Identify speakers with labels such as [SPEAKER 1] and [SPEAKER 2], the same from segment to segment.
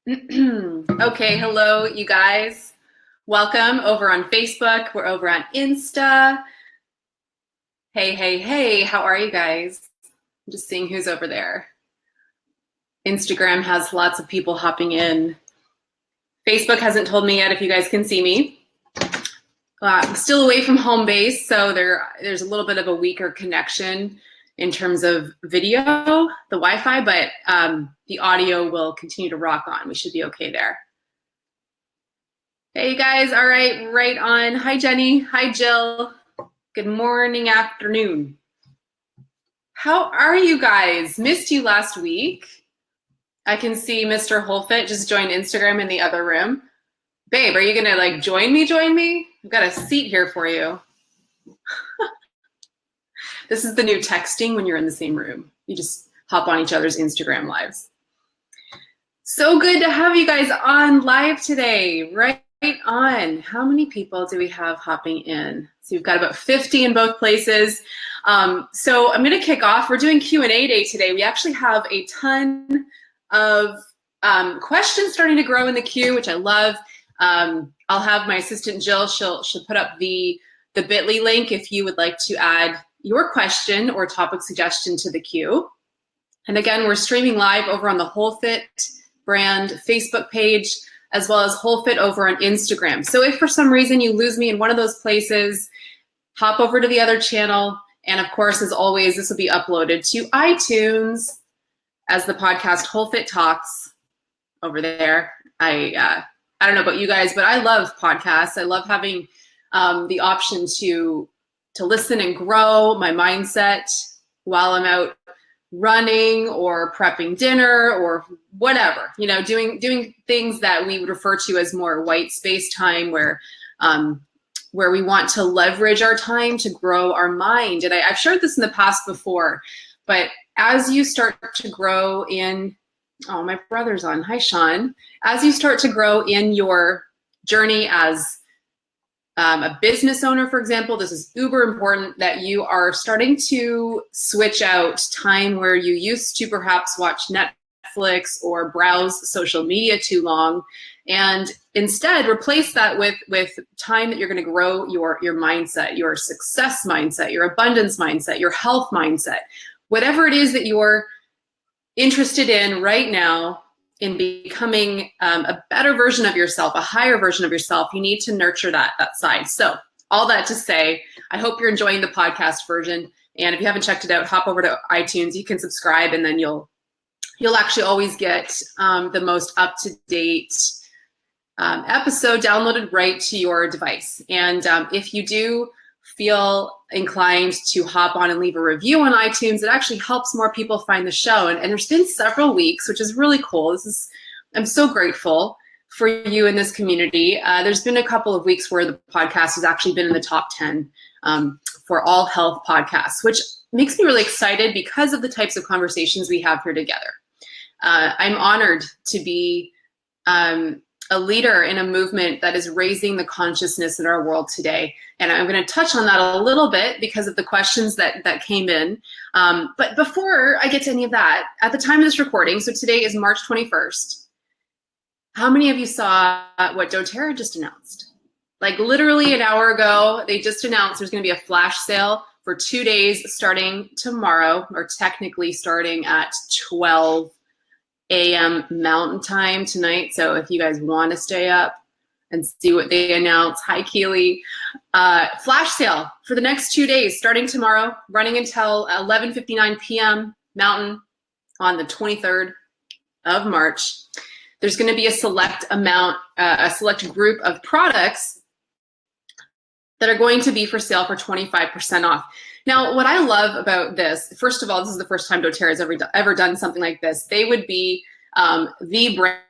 [SPEAKER 1] Okay, hello, you guys. Welcome over on Facebook. We're over on Insta. Hey, hey, hey, how are you guys? I'm just seeing who's over there. Instagram has lots of people hopping in. Facebook hasn't told me yet if you guys can see me. I'm still away from home base, so there's a little bit of a weaker connection in terms of video, the Wi-Fi, but the audio will continue to rock on. We should be okay there. Hey, you guys. All right, right on. Hi, Jenny. Hi, Jill. Good morning, afternoon. How are you guys? Missed you last week. I can see Mr. Holfit just joined Instagram in the other room. Babe, are you gonna like join me? I've got a seat here for you. This is the new texting when you're in the same room. You just hop on each other's Instagram lives. So good to have you guys on live today, right on. How many people do we have hopping in? So we've got about 50 in both places. So I'm gonna kick off. We're doing Q&A day today. We actually have a ton of questions starting to grow in the queue, which I love. I'll have my assistant Jill, she'll put up the bit.ly link if you would like to add your question or topic suggestion to the queue. And again, we're streaming live over on the WholeFit brand Facebook page, as well as WholeFit over on Instagram. So if for some reason you lose me in one of those places, hop over to the other channel. And of course, as always, this will be uploaded to iTunes as the podcast WholeFit Talks over there. I don't know about you guys, but I love podcasts. I love having the option to listen and grow my mindset while I'm out running or prepping dinner or whatever, you know, doing things that we would refer to as more white space time, where we want to leverage our time to grow our mind. And I've shared this in the past before, but as you start to grow in, oh, my brother's on. Hi, Sean. As you start to grow in your journey as a business owner, for example, this is uber important that you are starting to switch out time where you used to perhaps watch Netflix or browse social media too long, and instead replace that with time that you're going to grow your mindset, your success mindset, your abundance mindset, your health mindset, whatever it is that you're interested in right now in becoming a better version of yourself, a higher version of yourself. You need to nurture that side. So all that to say, I hope you're enjoying the podcast version. And if you haven't checked it out, hop over to iTunes. You can subscribe, and then you'll actually always get the most up-to-date episode downloaded right to your device. And if you do feel inclined to hop on and leave a review on iTunes, it actually helps more people find the show. And there's been several weeks, which is really cool. I'm so grateful for you in this community. There's been a couple of weeks where the podcast has actually been in the top 10 for all health podcasts, which makes me really excited because of the types of conversations we have here together. I'm honored to be a leader in a movement that is raising the consciousness in our world today. And I'm going to touch on that a little bit because of the questions that came in. But before I get to any of that, at the time of this recording, so today is March 21st, how many of you saw what doTERRA just announced? Like literally an hour ago, they just announced there's going to be a flash sale for 2 days starting tomorrow, or technically starting at 12 a.m. Mountain Time tonight. So if you guys want to stay up and see what they announce, hi Keely. Flash sale for the next 2 days, starting tomorrow, running until 11:59 p.m. Mountain on the 23rd of March. There's going to be a select group of products that are going to be for sale for 25% off. Now, what I love about this, first of all, this is the first time doTERRA has ever done something like this. They would be the brand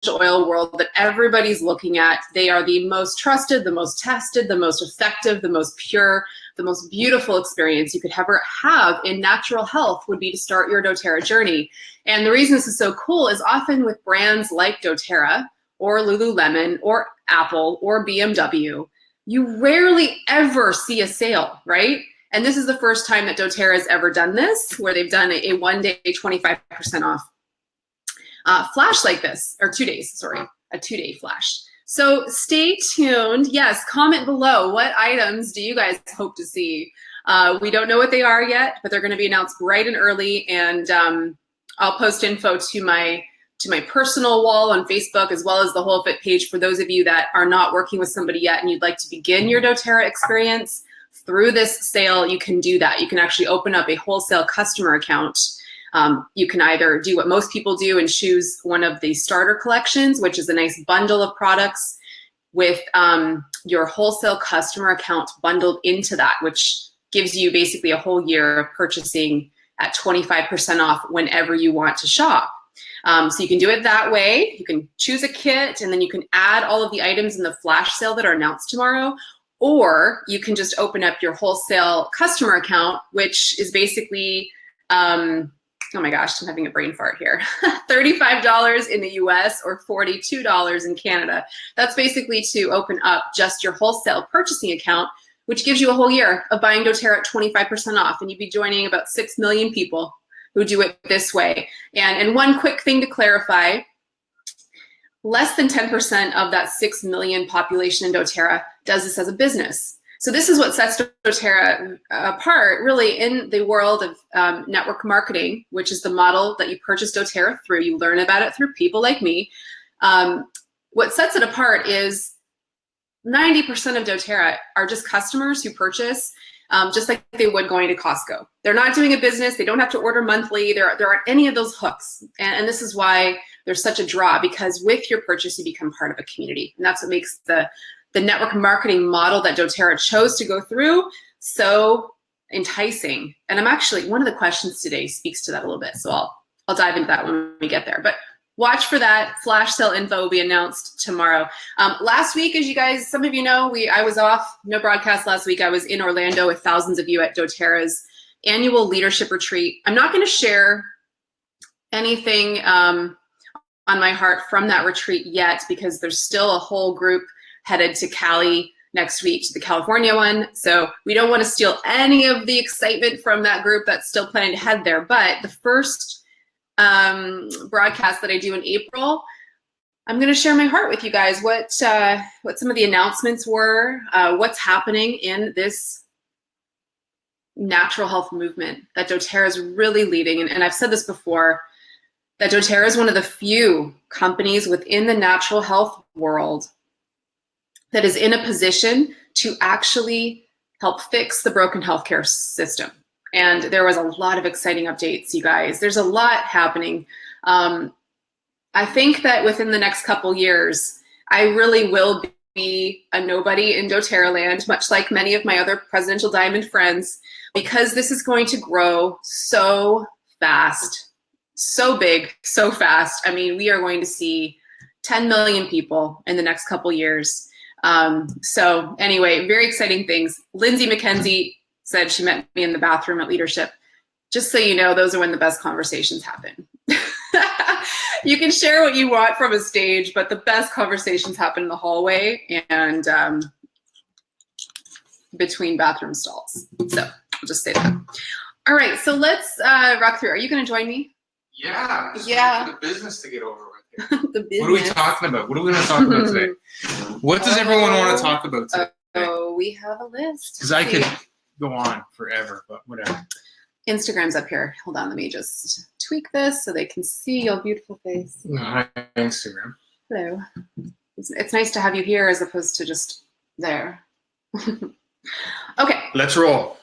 [SPEAKER 1] oil world that everybody's looking at. They are the most trusted, the most tested, the most effective, the most pure, the most beautiful experience you could ever have in natural health would be to start your doTERRA journey. And the reason this is so cool is often with brands like doTERRA or Lululemon or Apple or BMW, you rarely ever see a sale, right? And this is the first time that doTERRA has ever done this, where they've done a one-day 25% off. flash like this, or 2 days, sorry, a 2-day flash. So stay tuned. Yes, comment below. What items do you guys hope to see? We don't know what they are yet, but they're going to be announced bright and early, and I'll post info to my personal wall on Facebook, as well as the Whole Fit page for those of you that are not working with somebody yet and you'd like to begin your doTERRA experience. Through this sale, you can do that. You can actually open up a wholesale customer account. You can either do what most people do and choose one of the starter collections, which is a nice bundle of products with your wholesale customer account bundled into that, which gives you basically a whole year of purchasing at 25% off whenever you want to shop. So you can do it that way. You can choose a kit, and then you can add all of the items in the flash sale that are announced tomorrow. Or you can just open up your wholesale customer account, which is basically, oh my gosh, I'm having a brain fart here. $35 in the US or $42 in Canada. That's basically to open up just your wholesale purchasing account, which gives you a whole year of buying doTERRA at 25% off. And you'd be joining about 6 million people who do it this way. And one quick thing to clarify, less than 10% of that 6 million population in doTERRA does this as a business. So this is what sets doTERRA apart, really, in the world of network marketing, which is the model that you purchase doTERRA through. You learn about it through people like me. What sets it apart is 90% of doTERRA are just customers who purchase just like they would going to Costco. They're not doing a business. They don't have to order monthly. There aren't any of those hooks. And this is why there's such a draw, because with your purchase, you become part of a community. And that's what makes the network marketing model that doTERRA chose to go through so enticing. And I'm actually, one of the questions today speaks to that a little bit. So I'll dive into that when we get there. But watch for that. Flash sale info will be announced tomorrow. Last week, as you guys, some of you know, I was off, no broadcast last week. I was in Orlando with thousands of you at doTERRA's annual leadership retreat. I'm not going to share anything on my heart from that retreat yet, because there's still a whole group headed to Cali next week, to the California one. So we don't want to steal any of the excitement from that group that's still planning to head there. But the first broadcast that I do in April, I'm going to share my heart with you guys, what some of the announcements were, what's happening in this natural health movement that doTERRA is really leading. And I've said this before, that doTERRA is one of the few companies within the natural health world that is in a position to actually help fix the broken healthcare system. And there was a lot of exciting updates, you guys. There's a lot happening. I think that within the next couple years, I really will be a nobody in doTERRA land, much like many of my other Presidential Diamond friends, because this is going to grow so fast, so big, so fast. I mean, we are going to see 10 million people in the next couple years. So anyway, very exciting things. Lindsay McKenzie said she met me in the bathroom at leadership. Just so you know, those are when the best conversations happen. You can share what you want from a stage, but the best conversations happen in the hallway and between bathroom stalls. So I'll just say that. All right, so let's rock through. Are you going to join me?
[SPEAKER 2] Yeah.
[SPEAKER 1] Yeah.
[SPEAKER 2] For the business to get over with.
[SPEAKER 1] The business.
[SPEAKER 2] What are we talking about? What are we going to talk about today? What does everyone want to talk about today?
[SPEAKER 1] Oh, we have a list.
[SPEAKER 2] Because I could go on forever, but whatever.
[SPEAKER 1] Instagram's up here. Hold on, let me just tweak this so they can see your beautiful face.
[SPEAKER 2] Hi, Instagram.
[SPEAKER 1] Hello. It's nice to have you here as opposed to just there. Okay.
[SPEAKER 2] Let's roll.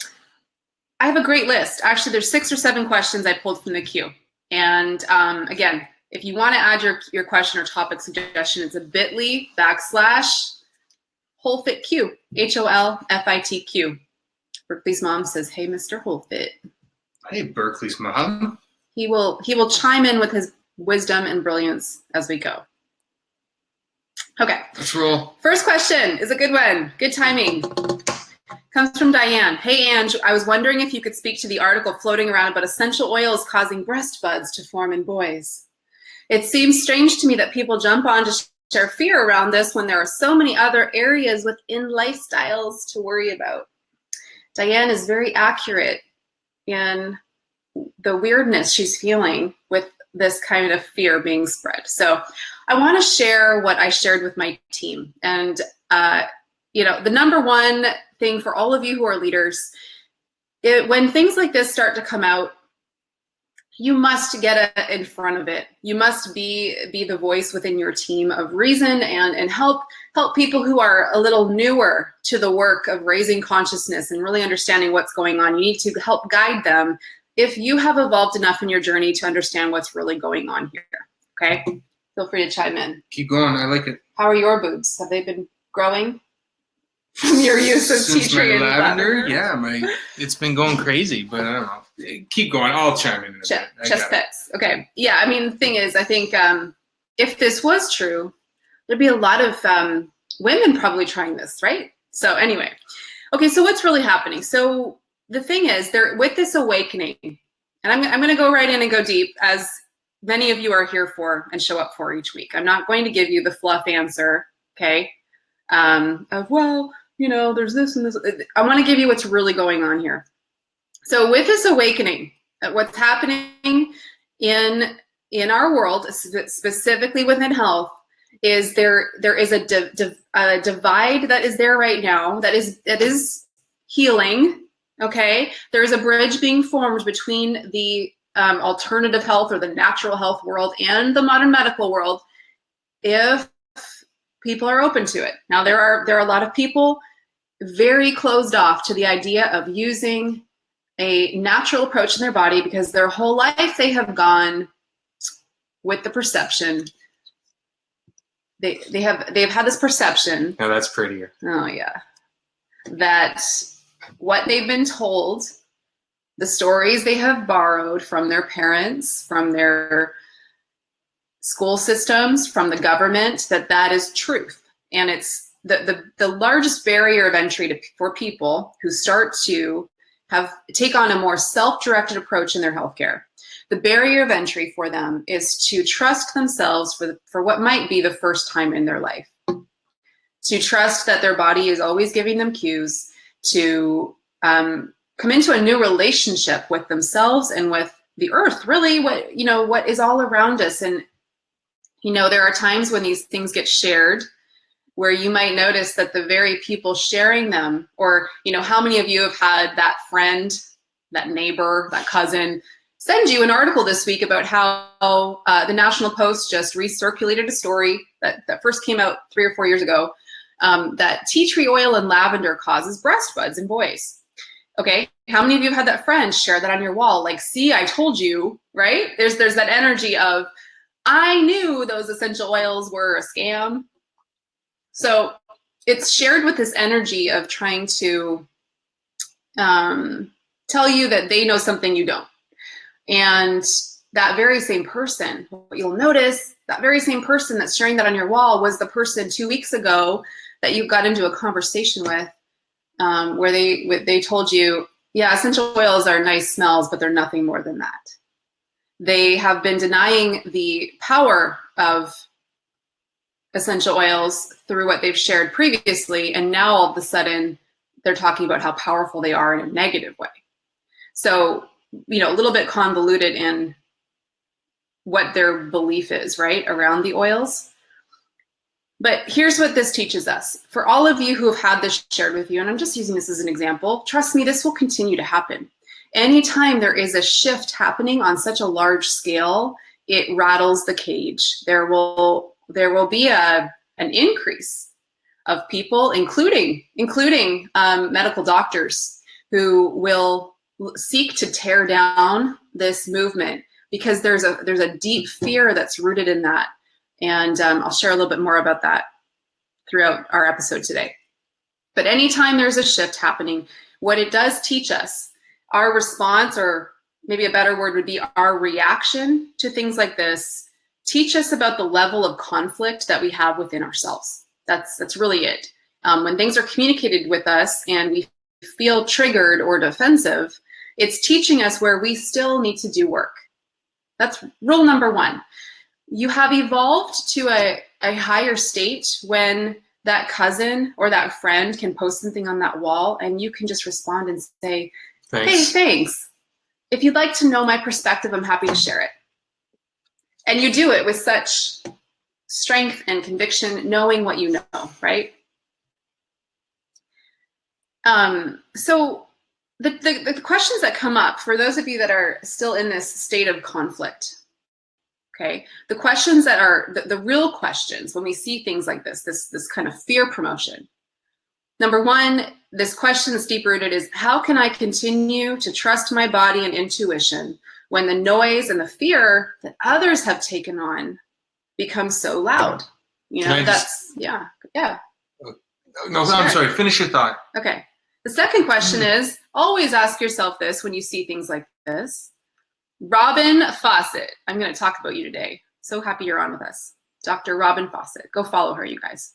[SPEAKER 1] I have a great list. Actually, there's 6 or 7 questions I pulled from the queue. And again, if you want to add your question or topic suggestion, it's a bit.ly/WholeFitQ, HOLFITQ. Berkeley's mom says, "Hey, Mr. WholeFit."
[SPEAKER 2] Hey, Berkeley's mom.
[SPEAKER 1] He will chime in with his wisdom and brilliance as we go. Okay.
[SPEAKER 2] Let's roll.
[SPEAKER 1] First question is a good one. Good timing. Comes from Diane. Hey, Ange, I was wondering if you could speak to the article floating around about essential oils causing breast buds to form in boys. It seems strange to me that people jump on to share fear around this when there are so many other areas within lifestyles to worry about. Diane is very accurate in the weirdness she's feeling with this kind of fear being spread. So I want to share what I shared with my team. And, you know, the number one thing for all of you who are leaders, when things like this start to come out, you must get in front of it. You must be the voice within your team of reason and help people who are a little newer to the work of raising consciousness and really understanding what's going on. You need to help guide them if you have evolved enough in your journey to understand what's really going on here. Okay? Feel free to chime in.
[SPEAKER 2] Keep going. I like it.
[SPEAKER 1] How are your boobs? Have they been growing from your use of tea tree and lavender?
[SPEAKER 2] Yeah, it's been going crazy, but I don't know. Keep going. I'll chime in.
[SPEAKER 1] Chest pets. Okay. Yeah, I mean, the thing is, I think if this was true, there'd be a lot of women probably trying this, right? So anyway, okay, so what's really happening? So the thing is, with this awakening, and I'm going to go right in and go deep, as many of you are here for and show up for each week. I'm not going to give you the fluff answer, okay, of, well, you know, there's this and this. I want to give you what's really going on here. So with this awakening, what's happening in our world, specifically within health, is there is a divide that is there right now that is healing. Okay, there is a bridge being formed between the alternative health or the natural health world and the modern medical world, if people are open to it. Now there are a lot of people very closed off to the idea of using a natural approach in their body because their whole life they have gone with the perception. They've had this perception.
[SPEAKER 2] Now that's prettier.
[SPEAKER 1] Oh yeah, that what they've been told, the stories they have borrowed from their parents, from their school systems, from the government, that is truth. And it's the largest barrier of entry for people who start to take on a more self-directed approach in their healthcare. The barrier of entry for them is to trust themselves for what might be the first time in their life. To trust that their body is always giving them cues to come into a new relationship with themselves and with the earth, really what is all around us. And, there are times when these things get shared where you might notice that the very people sharing them, or, how many of you have had that friend, that neighbor, that cousin, send you an article this week about how the National Post just recirculated a story that first came out 3 or 4 years ago, that tea tree oil and lavender causes breast buds in boys. Okay, how many of you have had that friend share that on your wall? Like, see, I told you, right? There's that energy of, I knew those essential oils were a scam. So it's shared with this energy of trying to tell you that they know something you don't. And that very same person, what you'll notice, that very same person that's sharing that on your wall was the person 2 weeks ago that you got into a conversation with, where they told you, yeah, essential oils are nice smells, but they're nothing more than that. They have been denying the power of essential oils through what they've shared previously, and now all of a sudden they're talking about how powerful they are in a negative way. So, a little bit convoluted in what their belief is, right, around the oils. But here's what this teaches us. For all of you who have had this shared with you, and I'm just using this as an example, trust me, this will continue to happen. Anytime there is a shift happening on such a large scale, it rattles the cage. There will be an increase of people, including medical doctors, who will seek to tear down this movement because there's a deep fear that's rooted in that. And I'll share a little bit more about that throughout our episode today. But anytime there's a shift happening, what it does teach us, our response, or maybe a better word would be our reaction to things like this, teach us about the level of conflict that we have within ourselves. That's really it. When things are communicated with us and we feel triggered or defensive, it's teaching us where we still need to do work. That's rule number one. You have evolved to a higher state when that cousin or that friend can post something on that wall and you can just respond and say, thanks. Hey, thanks. If you'd like to know my perspective, I'm happy to share it. And you do it with such strength and conviction, knowing what you know, right? So the questions that come up for those of you that are still in this state of conflict, okay, the questions that are the real questions when we see things like this kind of fear promotion. Number one, this question that's deep rooted is, how can I continue to trust my body and intuition when the noise and the fear that others have taken on becomes so loud? You know, yeah.
[SPEAKER 2] No, sure. I'm sorry, finish your thought.
[SPEAKER 1] Okay. The second question is, always ask yourself this when you see things like this. Robin Fawcett, I'm going to talk about you today. So happy you're on with us. Dr. Robin Fawcett. Go follow her, you guys.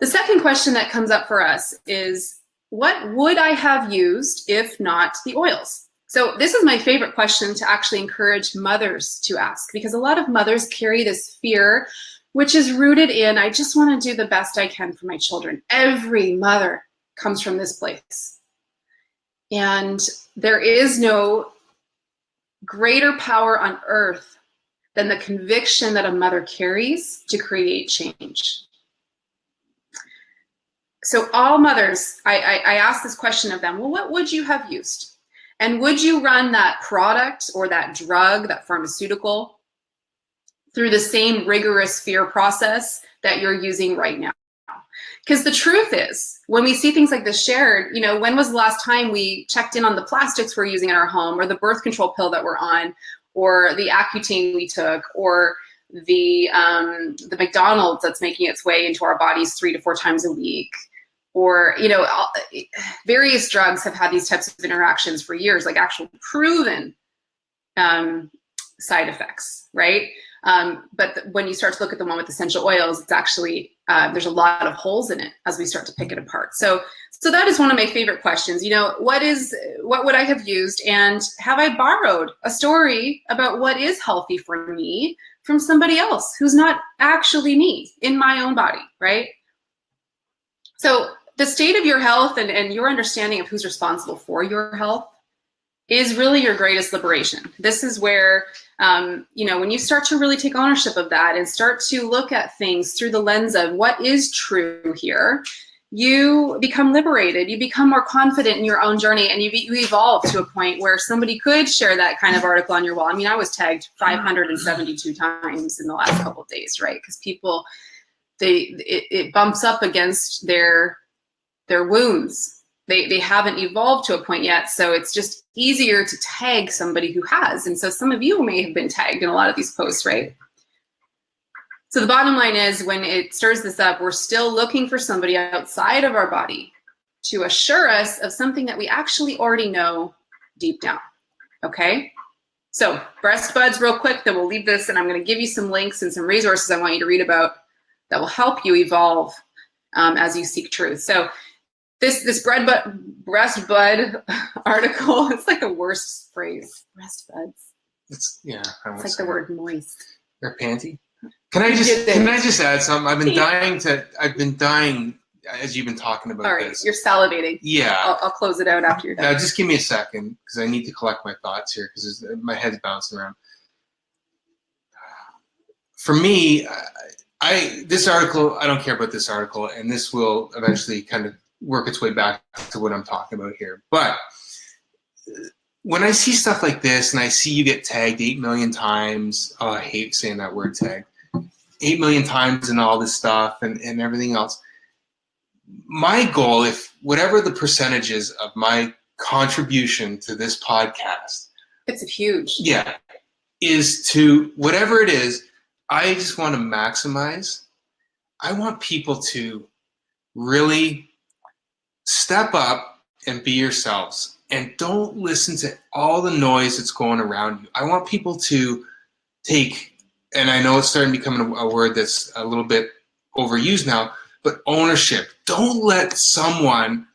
[SPEAKER 1] The second question that comes up for us is, what would I have used if not the oils? So this is my favorite question to actually encourage mothers to ask, because a lot of mothers carry this fear, which is rooted in, I just want to do the best I can for my children. Every mother comes from this place. And there is no greater power on earth than the conviction that a mother carries to create change. So all mothers, I ask this question of them, well, what would you have used? And would you run that product or that drug, that pharmaceutical, through the same rigorous fear process that you're using right now? Because the truth is, when we see things like this shared, you know, when was the last time we checked in on the plastics we're using in our home, or the birth control pill that we're on, or the Accutane we took, or the McDonald's that's making its way into our bodies 3 to 4 times a week? Or, you know, various drugs have had these types of interactions for years, like actual proven side effects, right? But when you start to look at the one with essential oils, it's actually, there's a lot of holes in it as we start to pick it apart. So that is one of my favorite questions. You know, what would I have used? And have I borrowed a story about what is healthy for me from somebody else who's not actually me in my own body, right? So the state of your health and your understanding of who's responsible for your health is really your greatest liberation. This is where, you know, when you start to really take ownership of that and start to look at things through the lens of what is true here, you become liberated. You become more confident in your own journey, and you evolve to a point where somebody could share that kind of article on your wall. I mean, I was tagged 572 times in the last couple of days, right? Because people, it bumps up against their wounds. They haven't evolved to a point yet, so it's just easier to tag somebody who has. And so some of you may have been tagged in a lot of these posts, right? So the bottom line is, when it stirs this up, we're still looking for somebody outside of our body to assure us of something that we actually already know deep down, okay? So breast buds real quick, then we'll leave this, and I'm gonna give you some links and some resources I want you to read about that will help you evolve as you seek truth. So this breast bud article, it's like the worst phrase. Breast buds.
[SPEAKER 2] It's
[SPEAKER 1] like the word moist.
[SPEAKER 2] They're panty. Can I just add something? I've been dying as you've been talking about this.
[SPEAKER 1] You're salivating.
[SPEAKER 2] Yeah.
[SPEAKER 1] I'll close it out after you're done.
[SPEAKER 2] Now, just give me a second, because I need to collect my thoughts here, because my head's bouncing around. For me, this article, I don't care about this article, and this will eventually kind of work its way back to what I'm talking about here. But when I see stuff like this, and I see you get tagged 8 million times, I hate saying that word, tag, 8 million times and all this stuff and everything else. My goal, if whatever the percentage is of my contribution to this podcast,
[SPEAKER 1] it's huge.
[SPEAKER 2] Yeah, is to whatever it is, I just want to maximize. I want people to really step up and be yourselves, and don't listen to all the noise that's going around you. I want people to take, and I know it's starting to become a word that's a little bit overused now, but ownership. Don't let someone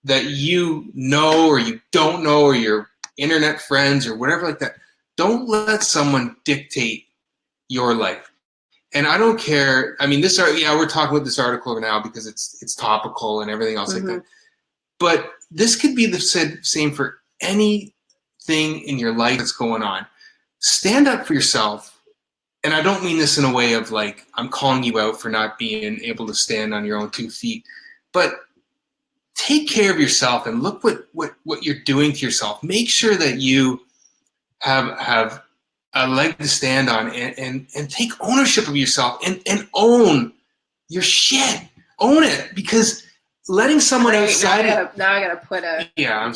[SPEAKER 2] that you know or you don't know, or your internet friends or whatever like that, don't let someone dictate your life. And I don't care. I mean, we're talking about this article now because it's topical and everything else like that. But this could be the same for anything in your life that's going on. Stand up for yourself and I don't mean this in a way of like I'm calling you out for not being able to stand on your own 2 feet, but take care of yourself and look what you're doing to yourself. Make sure that you have a leg to stand on, and take ownership of yourself, and own your shit. Own it, because letting someone outside.
[SPEAKER 1] Now I gotta put a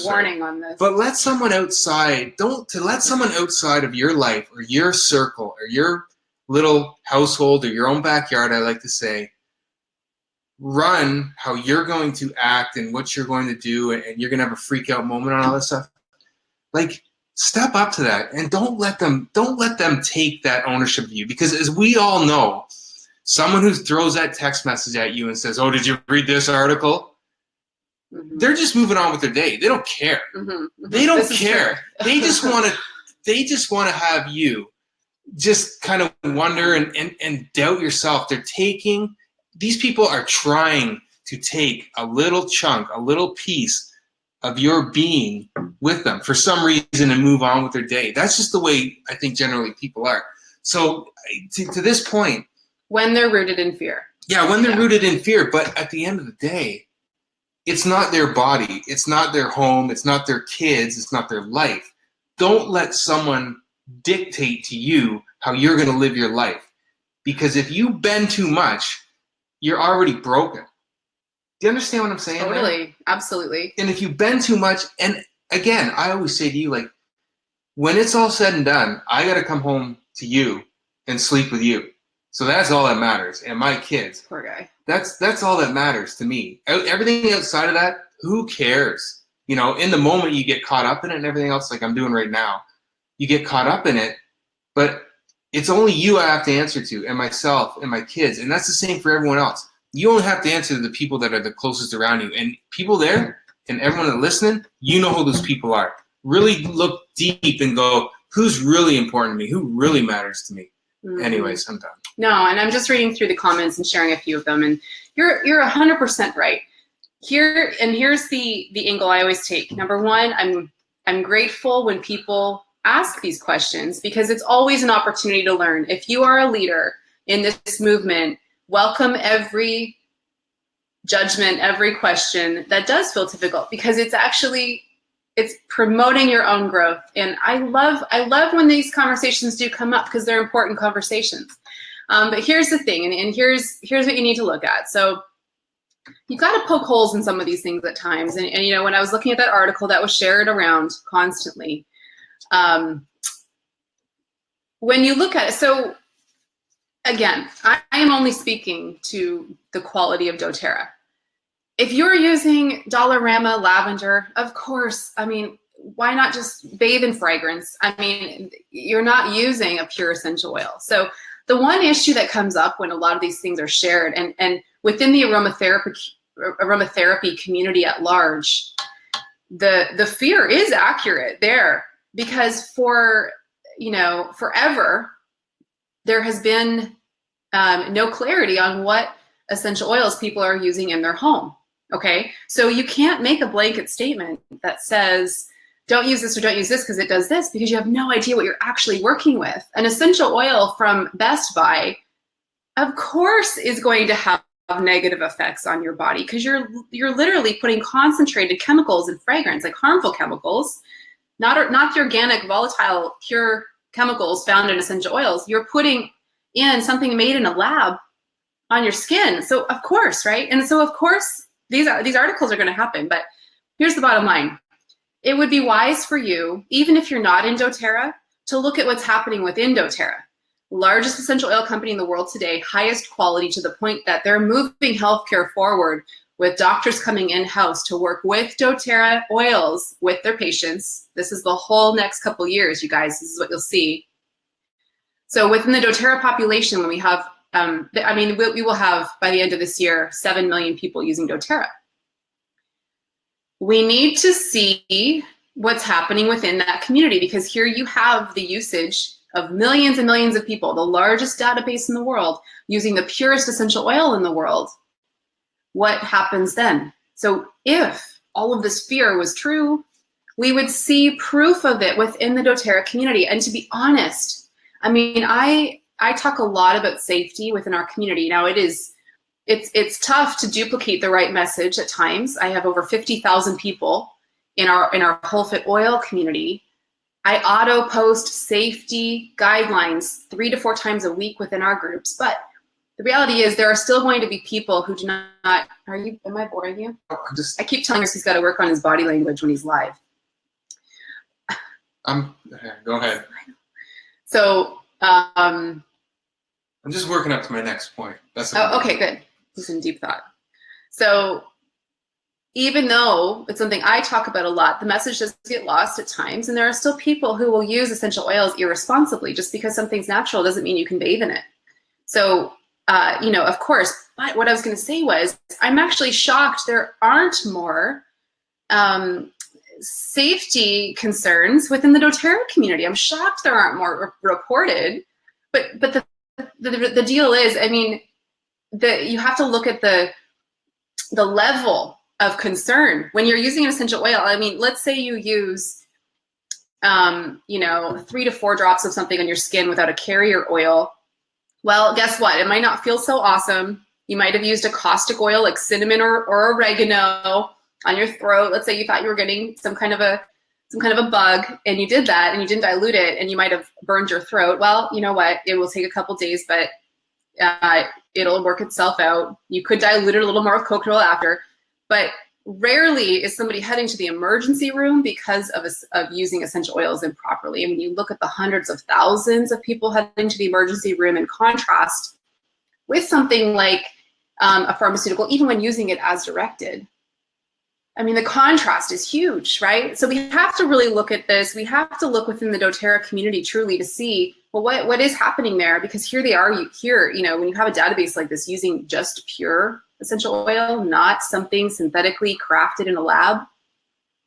[SPEAKER 1] warning on this.
[SPEAKER 2] But let someone outside. Let someone outside of your life or your circle or your little household or your own backyard, I like to say, run how you're going to act and what you're going to do, and you're going to have a freak out moment on all this stuff. Like, step up to that, and don't let them take that ownership of you, because as we all know, someone who throws that text message at you and says, "Oh, did you read this article?" Mm-hmm. They're just moving on with their day. They don't care. Mm-hmm. Mm-hmm. They don't care. They just want to have you just kind of wonder and doubt yourself. These people are trying to take a little chunk, a little piece of your being with them for some reason and move on with their day. That's just the way I think generally people are. So to this point.
[SPEAKER 1] When they're rooted in fear.
[SPEAKER 2] Yeah, when they're rooted in fear. But at the end of the day, it's not their body. It's not their home. It's not their kids. It's not their life. Don't let someone dictate to you how you're going to live your life. Because if you bend too much, you're already broken. Do you understand what I'm saying?
[SPEAKER 1] Totally.
[SPEAKER 2] Man?
[SPEAKER 1] Absolutely.
[SPEAKER 2] And if you bend too much, and again, I always say to you, like, when it's all said and done, I got to come home to you and sleep with you. So that's all that matters. And my kids.
[SPEAKER 1] Poor guy.
[SPEAKER 2] That's all that matters to me. Everything outside of that, who cares? You know, in the moment you get caught up in it and everything else, like I'm doing right now. You get caught up in it, but it's only you I have to answer to, and myself and my kids. And that's the same for everyone else. You only have to answer to the people that are the closest around you. And people there and everyone that's listening, you know who those people are. Really look deep and go, who's really important to me? Who really matters to me? Mm-hmm. Anyways, I'm done.
[SPEAKER 1] No, and I'm just reading through the comments and sharing a few of them. And you're 100% right. Here's the angle I always take. Number one, I'm grateful when people ask these questions, because it's always an opportunity to learn. If you are a leader in this movement, welcome every judgment, every question that does feel difficult, because it's promoting your own growth. And I love when these conversations do come up, because they're important conversations. But here's the thing, and here's what you need to look at. So you've got to poke holes in some of these things at times. And you know, when I was looking at that article that was shared around constantly, when you look at it, so again, I am only speaking to the quality of doTERRA. If you're using Dollarama lavender, of course, I mean, why not just bathe in fragrance? I mean, you're not using a pure essential oil. So the one issue that comes up when a lot of these things are shared, and within the aromatherapy community at large, the fear is accurate there, because for forever there has been no clarity on what essential oils people are using in their home. Okay, so you can't make a blanket statement that says don't use this or don't use this because it does this, because you have no idea what you're actually working with. An essential oil from Best Buy, of course, is going to have negative effects on your body, because you're literally putting concentrated chemicals in fragrance, like harmful chemicals, not the organic, volatile, pure chemicals found in essential oils. You're putting in something made in a lab on your skin. So of course, right? And so of course, these articles are going to happen. But here's the bottom line. It would be wise for you, even if you're not in doTERRA, to look at what's happening within doTERRA. Largest essential oil company in the world today, highest quality, to the point that they're moving healthcare forward with doctors coming in-house to work with doTERRA oils with their patients. This is the whole next couple years, you guys. This is what you'll see. So within the doTERRA population, when we have, we will have, by the end of this year, 7 million people using doTERRA. We need to see what's happening within that community, because here you have the usage of millions and millions of people, the largest database in the world, using the purest essential oil in the world. What happens then? So if all of this fear was true, we would see proof of it within the doTERRA community. And to be honest, I mean, I I talk a lot about safety within our community. Now it's tough to duplicate the right message at times. I have over 50,000 people in our whole fit oil community. I auto post safety guidelines 3 to 4 times a week within our groups, but the reality is there are still going to be people who do not, am I boring you? I keep telling us he's got to work on his body language when he's live.
[SPEAKER 2] Go ahead.
[SPEAKER 1] So,
[SPEAKER 2] I'm just working up to my next point.
[SPEAKER 1] Okay, good. He's in deep thought. So even though it's something I talk about a lot, the message does get lost at times, and there are still people who will use essential oils irresponsibly. Just because something's natural doesn't mean you can bathe in it. So, of course, but what I was going to say was, I'm actually shocked there aren't more safety concerns within the doTERRA community. I'm shocked there aren't more reported, but the deal is, I mean, you have to look at the level of concern when you're using an essential oil. I mean, let's say you use 3 to 4 drops of something on your skin without a carrier oil. Well, guess what? It might not feel so awesome. You might have used a caustic oil like cinnamon or oregano on your throat. Let's say you thought you were getting some kind of a bug, and you did that and you didn't dilute it, and you might have burned your throat. Well, you know what? It will take a couple days, but it'll work itself out. You could dilute it a little more with coconut oil after, but rarely is somebody heading to the emergency room because of using essential oils improperly. I mean, you look at the hundreds of thousands of people heading to the emergency room in contrast with something like a pharmaceutical, even when using it as directed. I mean, the contrast is huge, right? So we have to really look at this. We have to look within the doTERRA community truly to see, well, what is happening there? Because here they are, when you have a database like this using just pure essential oil, not something synthetically crafted in a lab,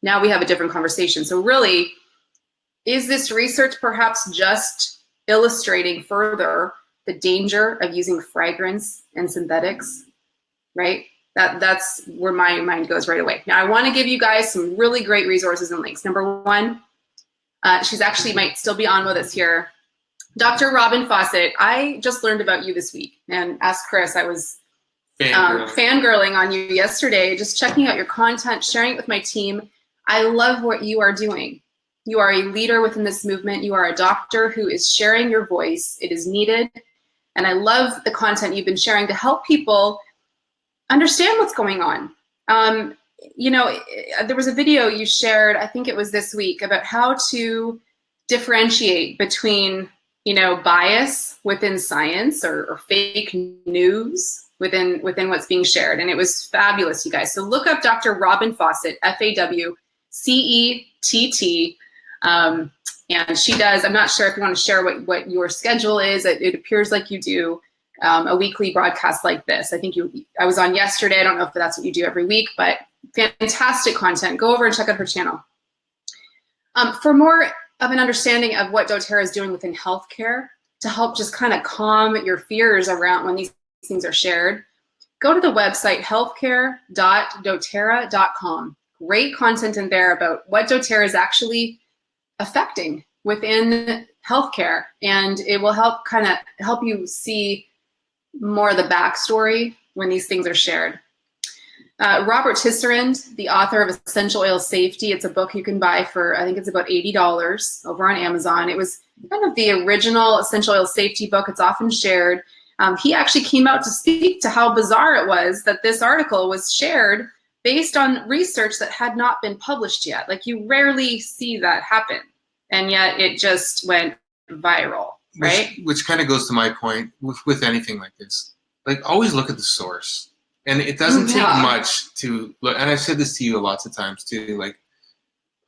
[SPEAKER 1] now we have a different conversation. So really, is this research perhaps just illustrating further the danger of using fragrance and synthetics, right? That's where my mind goes right away. Now, I want to give you guys some really great resources and links. Number one, she's actually might still be on with us here. Dr. Robin Fawcett, I just learned about you this week, and ask Chris, I was fangirling on you yesterday, just checking out your content, sharing it with my team. I love what you are doing. You are a leader within this movement. You are a doctor who is sharing your voice. It is needed. And I love the content you've been sharing to help people understand what's going on. There was a video you shared, I think it was this week, about how to differentiate between, bias within science or fake news within what's being shared. And it was fabulous, you guys. So look up Dr. Robin Fawcett, F-A-W-C-E-T-T. And she does, I'm not sure if you want to share what your schedule is. It appears like you do a weekly broadcast like this. I was on yesterday. I don't know if that's what you do every week, but fantastic content. Go over and check out her channel. For more of an understanding of what doTERRA is doing within healthcare to help just kind of calm your fears around when these things are shared, go to the website healthcare.doterra.com. Great content in there about what doTERRA is actually affecting within healthcare, and it will help you see more of the backstory when these things are shared. Robert Tisserand, the author of Essential Oil Safety, it's a book you can buy for, I think it's about $80 over on Amazon. It was kind of the original essential oil safety book. It's often shared. He actually came out to speak to how bizarre it was that this article was shared based on research that had not been published yet. Like, you rarely see that happen, and yet it just went viral, right?
[SPEAKER 2] Which kind of goes to my point with anything like this. Like, always look at the source. And it doesn't take much to look, and I've said this to you lots of times too, like,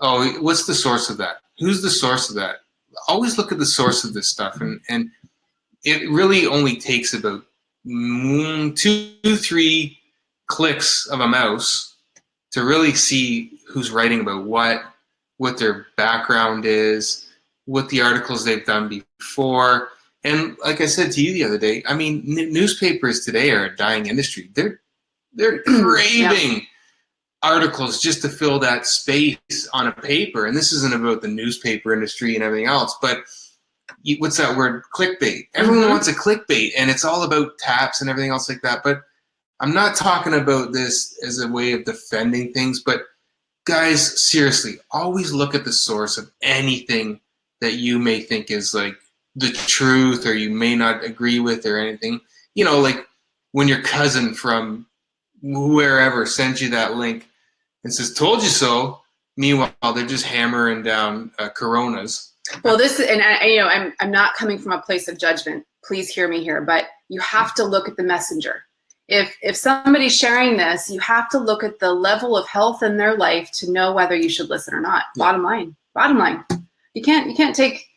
[SPEAKER 2] oh, what's the source of that? Who's the source of that? Always look at the source of this stuff, and it really only takes about 2-3 clicks of a mouse to really see who's writing about what their background is, what the articles they've done before. And like I said to you the other day, I mean, newspapers today are a dying industry. They're craving articles just to fill that space on a paper. And this isn't about the newspaper industry and everything else, but what's that word? Clickbait. Everyone wants a clickbait, and it's all about taps and everything else like that. But I'm not talking about this as a way of defending things, but guys, seriously, always look at the source of anything that you may think is like the truth or you may not agree with or anything. You know, like when your cousin from wherever sends you that link and says, "Told you so." Meanwhile, they're just hammering down Coronas.
[SPEAKER 1] Well, I'm not coming from a place of judgment. Please hear me here, but you have to look at the messenger. If somebody's sharing this, you have to look at the level of health in their life to know whether you should listen or not. Yeah. Bottom line. You can't take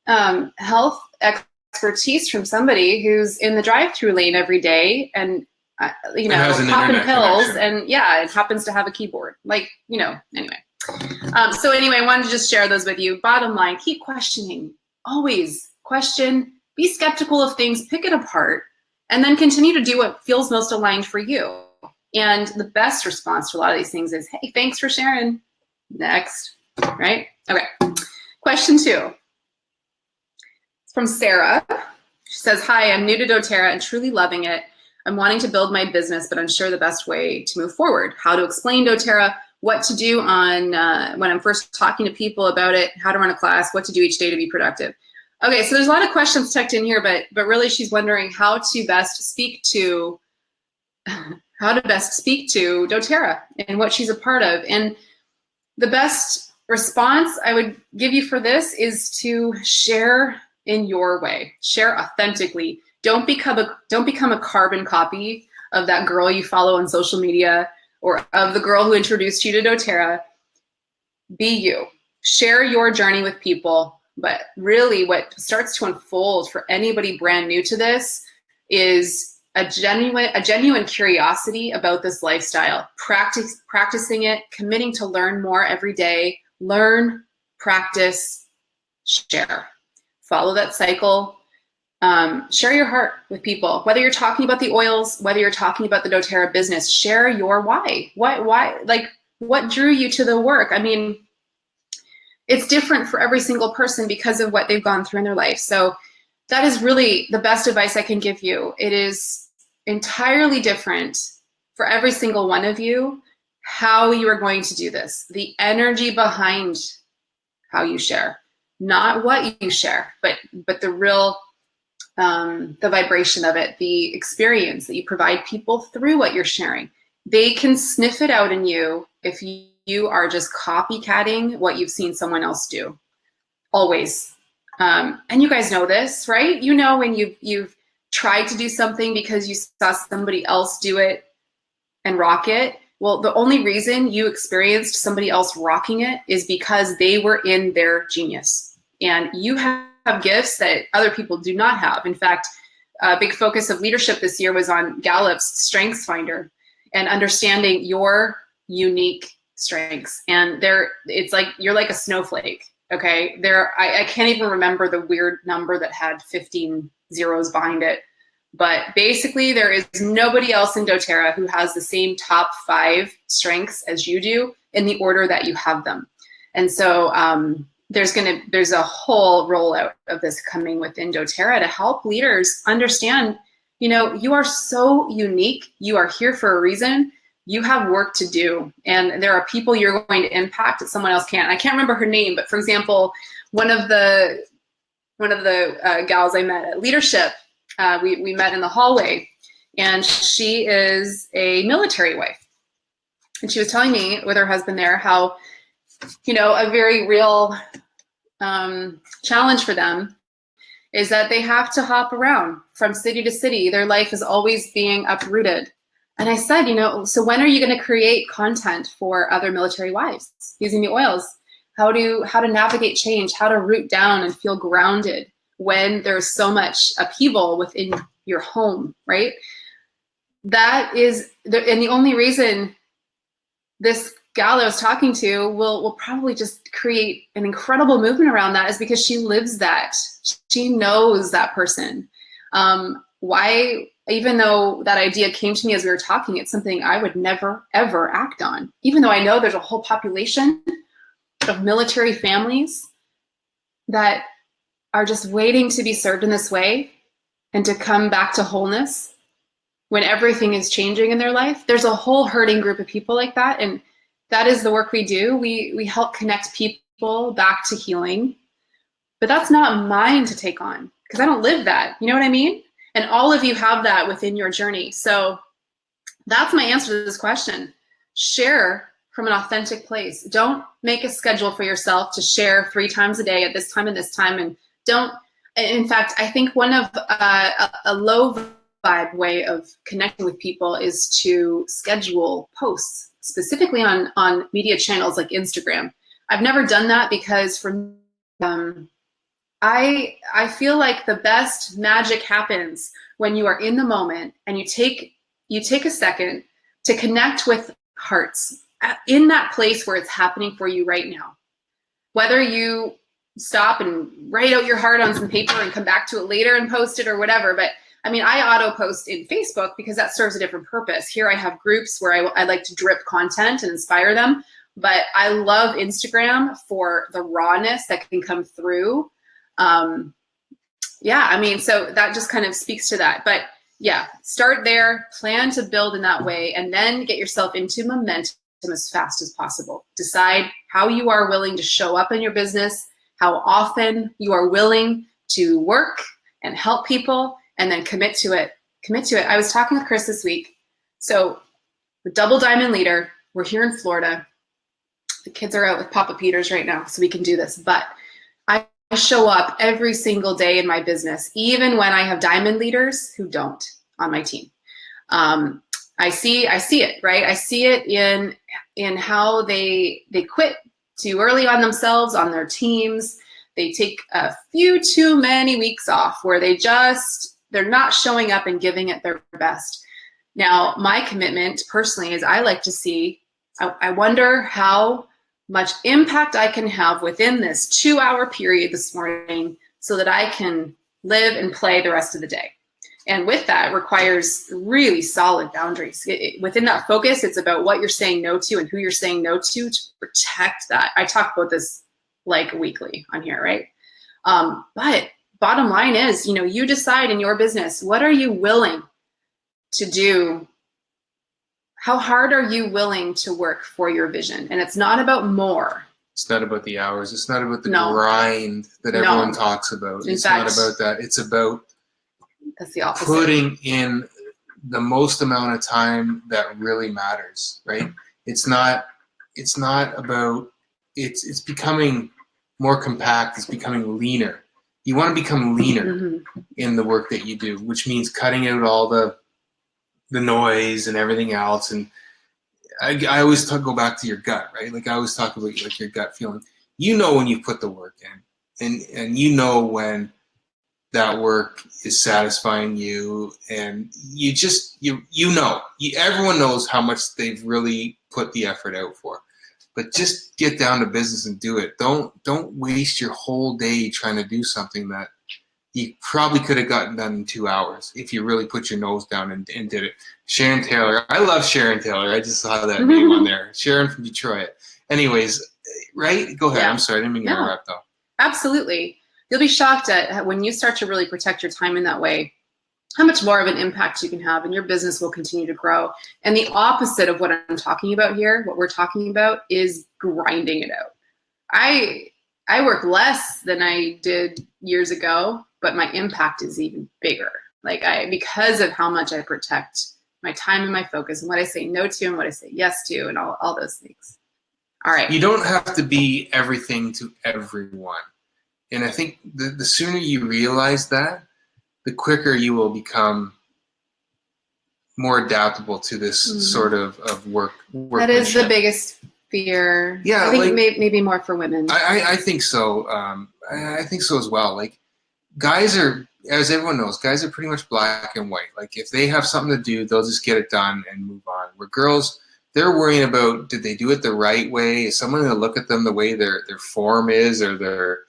[SPEAKER 1] health expertise from somebody who's in the drive-through lane every day and popping pills and it happens to have a keyboard. Anyway. So anyway, I wanted to just share those with you. Bottom line, keep questioning. Always question. Be skeptical of things. Pick it apart. And then continue to do what feels most aligned for you. And the best response to a lot of these things is, hey, thanks for sharing. Next, right? Okay. Question 2. It's from Sarah. She says, hi, I'm new to doTERRA and truly loving it. I'm wanting to build my business, but unsure the best way to move forward. How to explain doTERRA, what to do on when I'm first talking to people about it, how to run a class, what to do each day to be productive. Okay, so there's a lot of questions tucked in here, but really she's wondering how to best speak to doTERRA and what she's a part of. And the best response I would give you for this is to share in your way. Share authentically. Don't become a carbon copy of that girl you follow on social media or of the girl who introduced you to doTERRA. Be you. Share your journey with people. But really what starts to unfold for anybody brand new to this is a genuine curiosity about this lifestyle, practicing it, committing to learn more every day, learn, practice, share. Follow that cycle. Share your heart with people. Whether you're talking about the oils, whether you're talking about the doTERRA business, share your why. Why? Like, what drew you to the work? I mean, it's different for every single person because of what they've gone through in their life. So that is really the best advice I can give you. It is entirely different for every single one of you how you are going to do this. The energy behind how you share, not what you share, but the real, the vibration of it, the experience that you provide people through what you're sharing. They can sniff it out in you if you are just copycatting what you've seen someone else do, always. And you guys know this, right? You know when you've tried to do something because you saw somebody else do it and rock it. Well, the only reason you experienced somebody else rocking it is because they were in their genius. And you have gifts that other people do not have. In fact, a big focus of leadership this year was on Gallup's Strengths Finder and understanding your unique strengths. And it's like you're like a snowflake. Okay, I can't even remember the weird number that had 15 zeros behind it, but basically there is nobody else in doTERRA who has the same top 5 strengths as you do in the order that you have them. And so there's a whole rollout of this coming within doTERRA to help leaders understand, you are so unique. You are here for a reason. You have work to do, and there are people you're going to impact that someone else can't. I can't remember her name, but for example, one of the gals I met at leadership, we met in the hallway, and she is a military wife, and she was telling me with her husband there how, a very real challenge for them is that they have to hop around from city to city. Their life is always being uprooted. And I said, so when are you going to create content for other military wives using the oils? How to navigate change, how to root down and feel grounded when there's so much upheaval within your home, right? That is, and the only reason this gal I was talking to will probably just create an incredible movement around that is because she lives that. She knows that person. Why? Even though that idea came to me as we were talking, it's something I would never, ever act on. Even though I know there's a whole population of military families that are just waiting to be served in this way and to come back to wholeness when everything is changing in their life. There's a whole hurting group of people like that. And that is the work we do. We help connect people back to healing. But that's not mine to take on because I don't live that. You know what I mean? And all of you have that within your journey. So that's my answer to this question. Share from an authentic place. Don't make a schedule for yourself to share 3 times a day at this time and this time. And don't, in fact, I think one of a low vibe way of connecting with people is to schedule posts, specifically on media channels like Instagram. I've never done that because for I feel like the best magic happens when you are in the moment and you take a second to connect with hearts in that place where it's happening for you right now. Whether you stop and write out your heart on some paper and come back to it later and post it or whatever. But I mean, I auto post in Facebook because that serves a different purpose. Here I have groups where I like to drip content and inspire them. But I love Instagram for the rawness that can come through. Yeah, I mean, so that just kind of speaks to that. But yeah, start there, plan to build in that way, and then get yourself into momentum as fast as possible. Decide how you are willing to show up in your business, how often you are willing to work and help people, and then commit to it. Commit to it. I was talking with Chris this week. So the Double Diamond Leader, we're here in Florida. The kids are out with Papa Peters right now, so we can do this. But I show up every single day in my business, even when I have diamond leaders who don't on my team. I see it, right? I see it in how they quit too early on themselves, on their teams. They take a few too many weeks off where they're not showing up and giving it their best. Now, my commitment personally is I like to see, I wonder how much impact I can have within this 2-hour period this morning so that I can live and play the rest of the day. And with that requires really solid boundaries. Within that focus, it's about what you're saying no to and who you're saying no to protect that. I talk about this like weekly on here, right? But bottom line is, you decide in your business, what are you willing to do? How hard are you willing to work for your vision? And it's not about more.
[SPEAKER 2] It's not about the hours. It's not about the grind that everyone talks about. It's not about that. It's about
[SPEAKER 1] that's the opposite.
[SPEAKER 2] Putting in the most amount of time that really matters, right? It's not about, it's becoming more compact. It's becoming leaner. You want to become leaner in the work that you do, which means cutting out all the noise and everything else. And I always go back to your gut, right? Like I always talk about like your gut feeling. When you put the work in, and when that work is satisfying you, and everyone knows how much they've really put the effort out for. But just get down to business and do it. Don't waste your whole day trying to do something that you probably could have gotten done in 2 hours if you really put your nose down and did it. Sharon Taylor. I love Sharon Taylor. I just saw that name on there. Sharon from Detroit. Anyways, right? Go ahead. Yeah. I'm sorry. I didn't mean to interrupt though.
[SPEAKER 1] Absolutely. You'll be shocked at when you start to really protect your time in that way, how much more of an impact you can have, and your business will continue to grow. And the opposite of what I'm talking about here, what we're talking about, is grinding it out. I work less than I did years ago, but my impact is even bigger. Because of how much I protect my time and my focus and what I say no to and what I say yes to and all those things. All right.
[SPEAKER 2] You don't have to be everything to everyone. And I think the sooner you realize that, the quicker you will become more adaptable to this sort of work.
[SPEAKER 1] That is the biggest fear.
[SPEAKER 2] Yeah,
[SPEAKER 1] I think maybe more for women.
[SPEAKER 2] I think so. I think so as well. Like guys are, as everyone knows, guys are pretty much black and white. Like if they have something to do, they'll just get it done and move on. Where girls, they're worrying about, did they do it the right way? Is someone going to look at them the way their form is, or their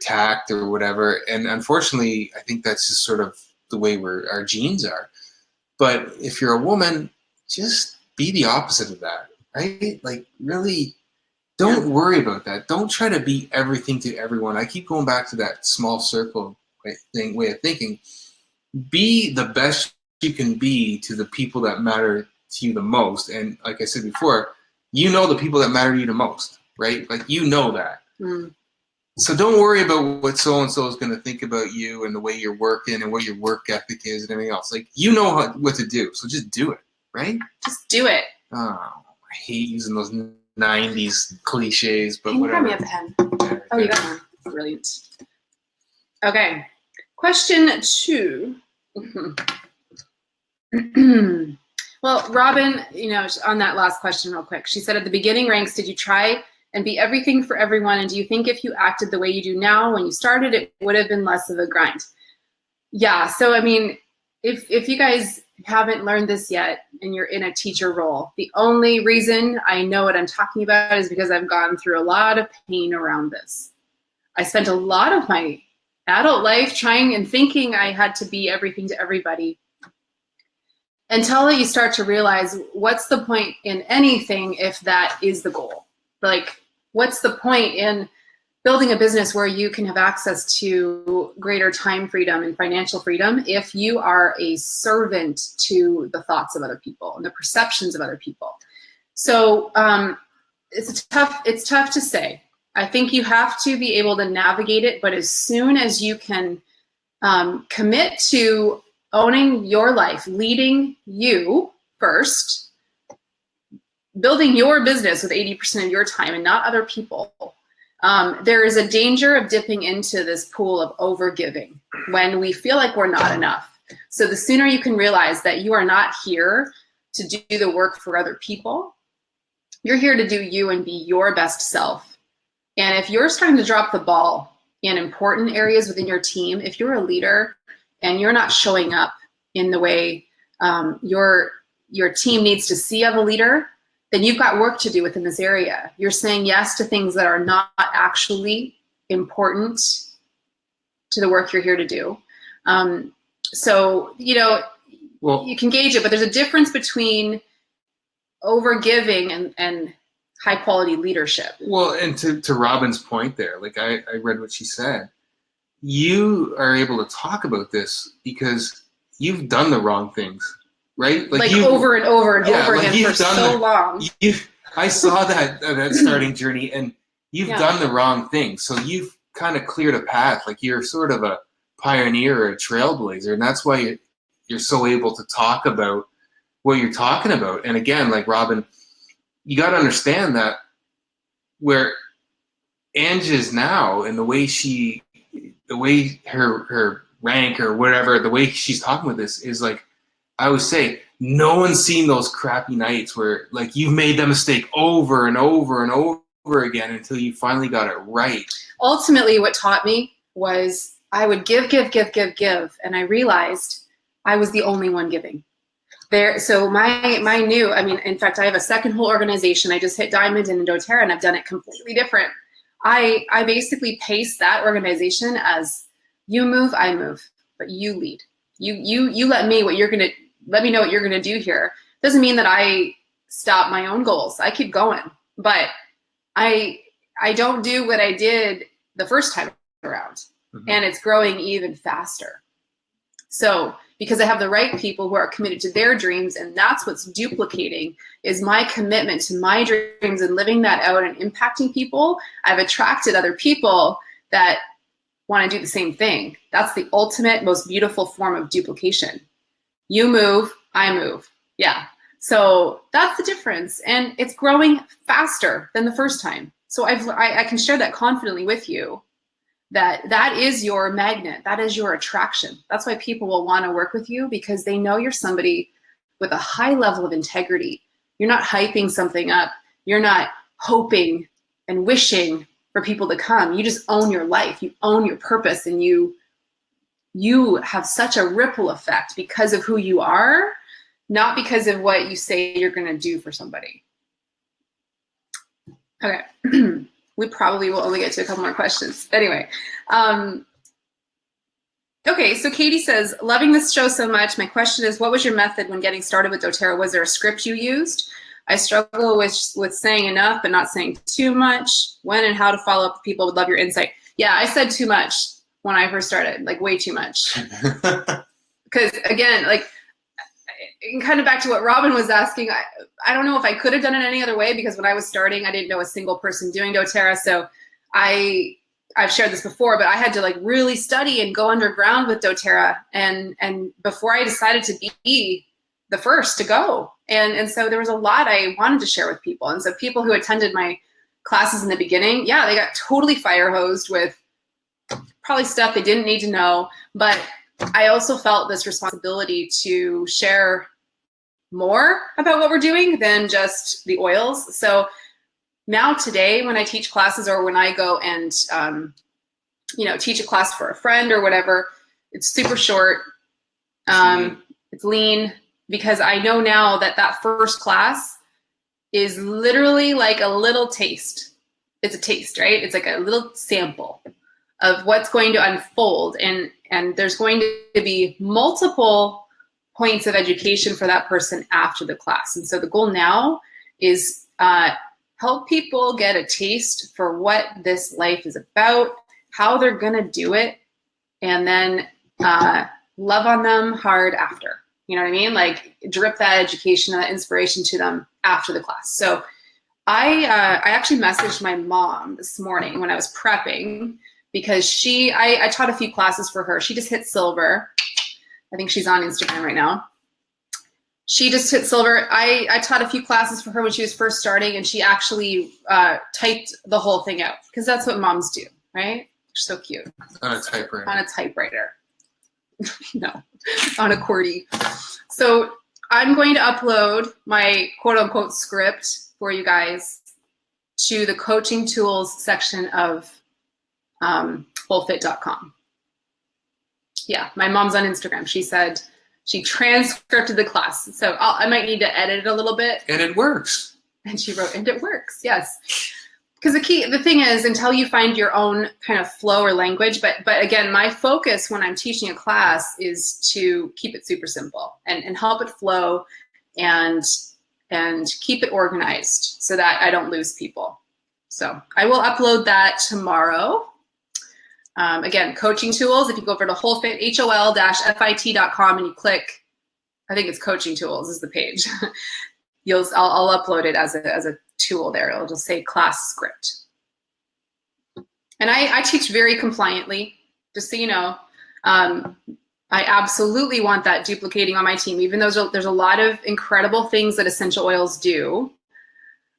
[SPEAKER 2] tact or whatever? And unfortunately, I think that's just sort of the way our genes are. But if you're a woman, just be the opposite of that, right? Like really Don't worry about that. Don't try to be everything to everyone. I keep going back to that small circle way of thinking. Be the best you can be to the people that matter to you the most. And like I said before, you know the people that matter to you the most, right? Like, you know that.
[SPEAKER 1] Mm.
[SPEAKER 2] So don't worry about what so-and-so is going to think about you and the way you're working and what your work ethic is and everything else. Like, you know what to do, so just do it, right?
[SPEAKER 1] Just do it.
[SPEAKER 2] Oh, I hate using those 90s cliches, but
[SPEAKER 1] Can you grab
[SPEAKER 2] whatever.
[SPEAKER 1] me a pen? Oh, you got one. Brilliant. Okay. Question 2. Well, Robin, on that last question real quick, she said, at the beginning ranks, did you try and be everything for everyone? And do you think if you acted the way you do now when you started, it would have been less of a grind? Yeah. So, I mean, if you guys haven't learned this yet and you're in a teacher role, the only reason I know what I'm talking about is because I've gone through a lot of pain around this. I spent a lot of my adult life trying and thinking I had to be everything to everybody, until you start to realize, what's the point in anything if that is the goal? Like, what's the point in building a business where you can have access to greater time freedom and financial freedom if you are a servant to the thoughts of other people and the perceptions of other people? So it's tough to say. I think you have to be able to navigate it, but as soon as you can commit to owning your life, leading you first, building your business with 80% of your time and not other people, there is a danger of dipping into this pool of overgiving when we feel like we're not enough. So the sooner you can realize that you are not here to do the work for other people, you're here to do you and be your best self. And if you're starting to drop the ball in important areas within your team, if you're a leader and you're not showing up in the way your team needs to see of a leader, then you've got work to do within this area. You're saying yes to things that are not actually important to the work you're here to do. So, you can gauge it, but there's a difference between overgiving and high quality leadership.
[SPEAKER 2] Well, and to Robin's point there, like I read what she said. You are able to talk about this because you've done the wrong things, right?
[SPEAKER 1] Like over and over and over again for so long.
[SPEAKER 2] I saw that starting journey, and you've done the wrong thing. So you've kind of cleared a path. Like, you're sort of a pioneer or a trailblazer, and that's why you're so able to talk about what you're talking about. And again, like Robin, you got to understand that where Ange is now, and the way her rank or whatever, the way she's talking with this is, like, I would say, no one's seen those crappy nights where, like, you've made that mistake over and over and over again until you finally got it right.
[SPEAKER 1] Ultimately, what taught me was I would give, and I realized I was the only one giving. So my new, in fact, I have a second whole organization. I just hit diamond in doTERRA, and I've done it completely different. I basically pace that organization as, you move, I move, but you lead. You let me know what you're gonna do here. Doesn't mean that I stop my own goals. I keep going, but I don't do what I did the first time around, and it's growing even faster. So because I have the right people who are committed to their dreams, and that's what's duplicating, is my commitment to my dreams and living that out and impacting people. I've attracted other people that want to do the same thing. That's the ultimate, most beautiful form of duplication. You move, I move. Yeah. So that's the difference. And it's growing faster than the first time. So I can share that confidently with you, that is your magnet. That is your attraction. That's why people will want to work with you, because they know you're somebody with a high level of integrity. You're not hyping something up. You're not hoping and wishing for people to come. You just own your life. You own your purpose, and you have such a ripple effect because of who you are, not because of what you say you're going to do for somebody. Okay. We probably will only get to a couple more questions. Anyway. Okay, so Katie says, loving this show so much. My question is, what was your method when getting started with doTERRA? Was there a script you used? I struggle with saying enough but not saying too much. When and how to follow up with people, would love your insight. Yeah, I said too much when I first started, like way too much. Because again, like, kind of back to what Robin was asking, I don't know if I could have done it any other way, because when I was starting, I didn't know a single person doing doTERRA. So I've shared this before, but I had to like really study and go underground with doTERRA, and before I decided to be the first to go. And so there was a lot I wanted to share with people. And so people who attended my classes in the beginning, yeah, they got totally fire hosed with probably stuff they didn't need to know. But I also felt this responsibility to share more about what we're doing than just the oils. So now today, when I teach classes, or when I go and teach a class for a friend or whatever, it's super short. It's lean, because I know now that that first class is literally like a little taste. It's a taste, right? It's like a little sample of what's going to unfold, and there's going to be multiple points of education for that person after the class. And so the goal now is help people get a taste for what this life is about, how they're gonna do it, and then love on them hard after. You know what I mean? Like, drip that education, that inspiration to them after the class. So I actually messaged my mom this morning when I was prepping, because I taught a few classes for her. She just hit silver. I think she's on Instagram right now. She just hit silver. I taught a few classes for her when she was first starting, and she actually typed the whole thing out, because that's what moms do, right? So cute.
[SPEAKER 2] On a typewriter.
[SPEAKER 1] On a typewriter. No, on a QWERTY. So I'm going to upload my quote unquote script for you guys to the coaching tools section of wholefit.com. Yeah, my mom's on Instagram. She said she transcribed the class. So I might need to edit it a little bit.
[SPEAKER 2] And it works.
[SPEAKER 1] And she wrote, and it works, yes. Because the thing is, until you find your own kind of flow or language, but again, my focus when I'm teaching a class is to keep it super simple and help it flow and keep it organized so that I don't lose people. So I will upload that tomorrow. Again, coaching tools, if you go over to HOLFIT, HOL-FIT.com, and you click, I think it's coaching tools is the page. I'll upload it as a tool there. It'll just say class script. And I teach very compliantly, just so you know. I absolutely want that duplicating on my team, even though there's a lot of incredible things that essential oils do.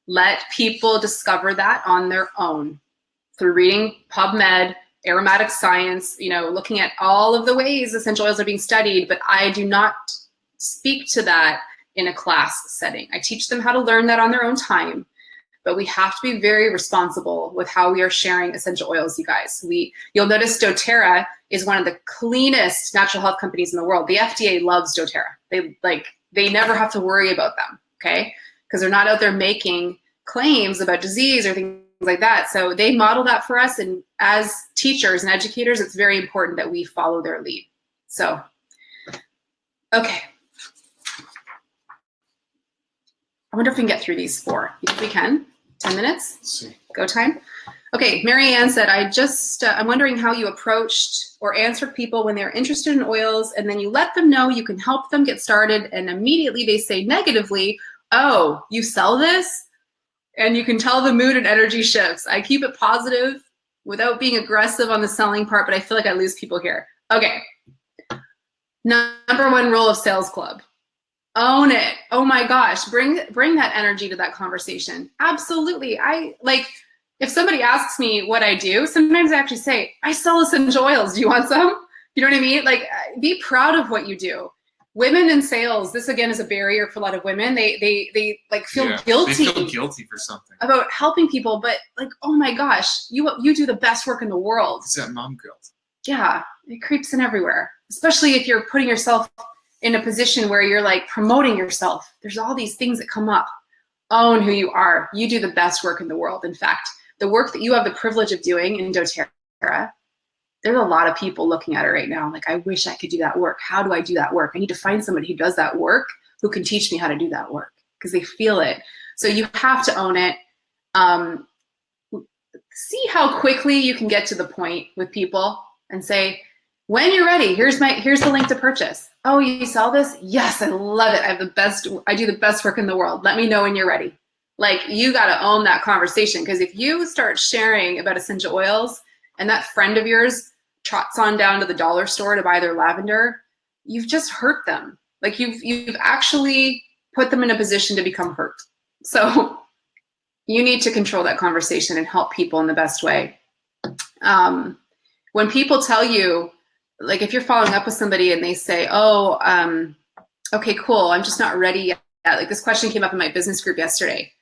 [SPEAKER 1] Let people discover that on their own through reading PubMed, aromatic science, looking at all of the ways essential oils are being studied, but I do not speak to that in a class setting. I teach them how to learn that on their own time, but we have to be very responsible with how we are sharing essential oils, you guys. You'll notice doTERRA is one of the cleanest natural health companies in the world. The FDA loves doTERRA. They never have to worry about them, okay? Because they're not out there making claims about disease or things like that. So they model that for us, and as teachers and educators, it's very important that we follow their lead. So, okay. I wonder if we can get through these 4. You think we can? 10 minutes?
[SPEAKER 2] Let's see.
[SPEAKER 1] Go time? Okay, Mary Ann said, I'm wondering how you approached or answered people when they're interested in oils, and then you let them know you can help them get started, and immediately they say negatively, oh, you sell this? And you can tell the mood and energy shifts. I keep it positive without being aggressive on the selling part, but I feel like I lose people here. Okay. Number 1 rule of Sales Club. Own it. Oh my gosh. Bring that energy to that conversation. Absolutely. If somebody asks me what I do, sometimes I actually say, I sell essential oils. Do you want some? You know what I mean? Be proud of what you do. Women in sales, this again is a barrier for a lot of women. They feel guilty.
[SPEAKER 2] They feel guilty for something.
[SPEAKER 1] About helping people, but oh my gosh, you do the best work in the world.
[SPEAKER 2] It's that mom guilt.
[SPEAKER 1] Yeah, it creeps in everywhere. Especially if you're putting yourself in a position where you're promoting yourself. There's all these things that come up. Own who you are. You do the best work in the world. In fact, the work that you have the privilege of doing in doTERRA, there's a lot of people looking at it right now. I wish I could do that work. How do I do that work? I need to find somebody who does that work, who can teach me how to do that work. because they feel it. So you have to own it. See how quickly you can get to the point with people and say, when you're ready, here's the link to purchase. Oh, you sell this? Yes, I love it. I do the best work in the world. Let me know when you're ready. Like, you got to own that conversation, because if you start sharing about essential oils and that friend of yours trots on down to the dollar store to buy their lavender, you've just hurt them. Like, you've actually put them in a position to become hurt. So you need to control that conversation and help people in the best way. When people tell you, like, if you're following up with somebody and they say, oh, okay, cool, I'm just not ready yet. Like, this question came up in my business group yesterday.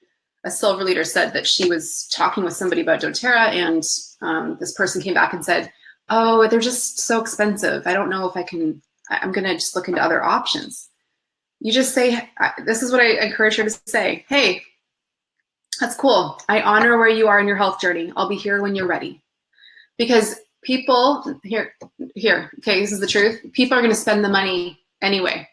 [SPEAKER 1] A silver leader said that she was talking with somebody about doTERRA, and this person came back and said, oh, they're just so expensive. I don't know if I'm going to just look into other options. You just say, this is what I encourage her to say. Hey, that's cool. I honor where you are in your health journey. I'll be here when you're ready. Because people, here, okay, this is the truth. People are going to spend the money anyway.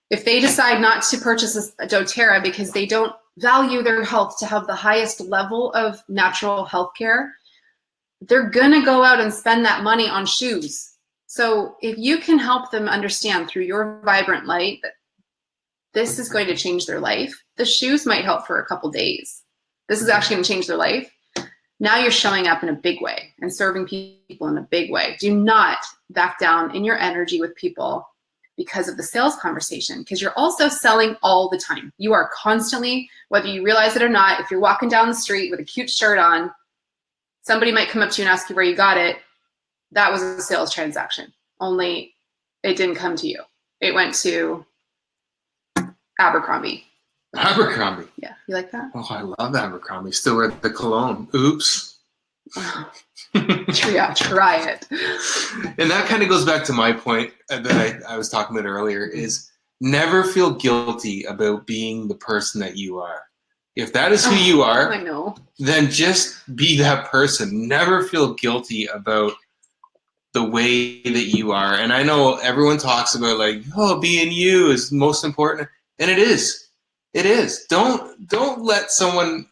[SPEAKER 1] If they decide not to purchase a doTERRA because they don't value their health to have the highest level of natural health care, they're going to go out and spend that money on shoes. So if you can help them understand through your vibrant light that this is going to change their life, the shoes might help for a couple days. This is actually going to change their life. Now you're showing up in a big way and serving people in a big way. Do not back down in your energy with people because of the sales conversation, because you're also selling all the time. You are constantly, whether you realize it or not, if you're walking down the street with a cute shirt on, somebody might come up to you and ask you where you got it. That was a sales transaction, only it didn't come to you. It went to Abercrombie.
[SPEAKER 2] Abercrombie.
[SPEAKER 1] Yeah, you like that?
[SPEAKER 2] Oh, I love Abercrombie. Still wear the cologne. Oops.
[SPEAKER 1] Yeah, try it.
[SPEAKER 2] And that kind of goes back to my point that I was talking about earlier, is never feel guilty about being the person that you are. If that is who you are,
[SPEAKER 1] I know,
[SPEAKER 2] then just be that person. Never feel guilty about the way that you are. And I know everyone talks about, like, oh, being you is most important. And it is. It is. Don't let someone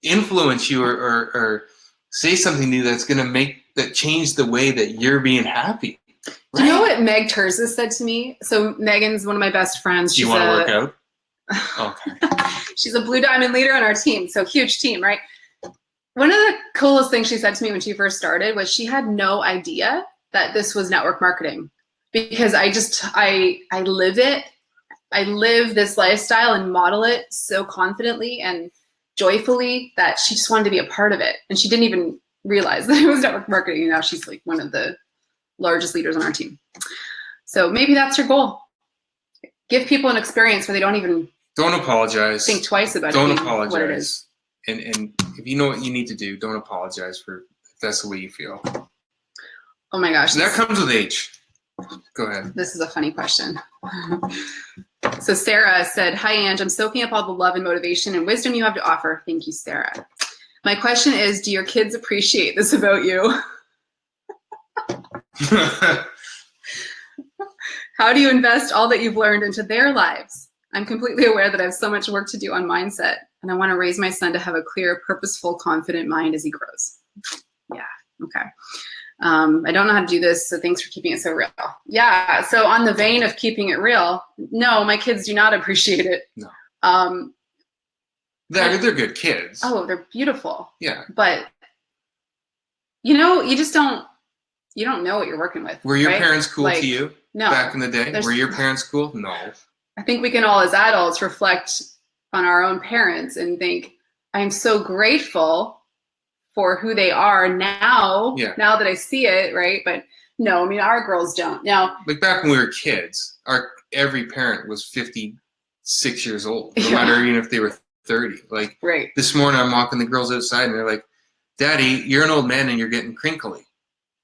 [SPEAKER 2] influence you or say something to you that's going to change the way that you're being happy. Right?
[SPEAKER 1] Do you know what Meg Terza said to me? So Megan's one of my best friends.
[SPEAKER 2] Do you want to work out? Okay.
[SPEAKER 1] She's a Blue Diamond leader on our team, so huge team, right? One of the coolest things she said to me when she first started was she had no idea that this was network marketing, because I live it. I live this lifestyle and model it so confidently and joyfully that she just wanted to be a part of it. And she didn't even realize that it was network marketing. And now she's like one of the largest leaders on our team. So maybe that's your goal. Give people an experience where they don't
[SPEAKER 2] apologize.
[SPEAKER 1] Think twice about
[SPEAKER 2] don't
[SPEAKER 1] it.
[SPEAKER 2] Apologize.
[SPEAKER 1] What it is.
[SPEAKER 2] And if you know what you need to do, don't apologize if that's the way you feel.
[SPEAKER 1] Oh my gosh.
[SPEAKER 2] That comes with age. Go ahead.
[SPEAKER 1] This is a funny question. So Sarah said, hi, Ange. I'm soaking up all the love and motivation and wisdom you have to offer. Thank you, Sarah. My question is, do your kids appreciate this about you? How do you invest all that you've learned into their lives? I'm completely aware that I have so much work to do on mindset, and I want to raise my son to have a clear, purposeful, confident mind as he grows. Yeah, okay. I don't know how to do this, so thanks for keeping it so real. Yeah, so on the vein of keeping it real, no, my kids do not appreciate it.
[SPEAKER 2] No. They're good kids.
[SPEAKER 1] Oh, they're beautiful.
[SPEAKER 2] Yeah.
[SPEAKER 1] But, you just don't know what you're working with.
[SPEAKER 2] Were your
[SPEAKER 1] right?
[SPEAKER 2] parents cool to you back in the day? Were your parents cool? No.
[SPEAKER 1] I think we can all, as adults, reflect on our own parents and think, I'm so grateful for who they are now, now that I see it, right? But no, I mean, our girls don't. Now,
[SPEAKER 2] like back when we were kids, every parent was 56 years old, no matter even if they were 30. Like this morning, I'm walking the girls outside and they're like, Daddy, you're an old man and you're getting crinkly.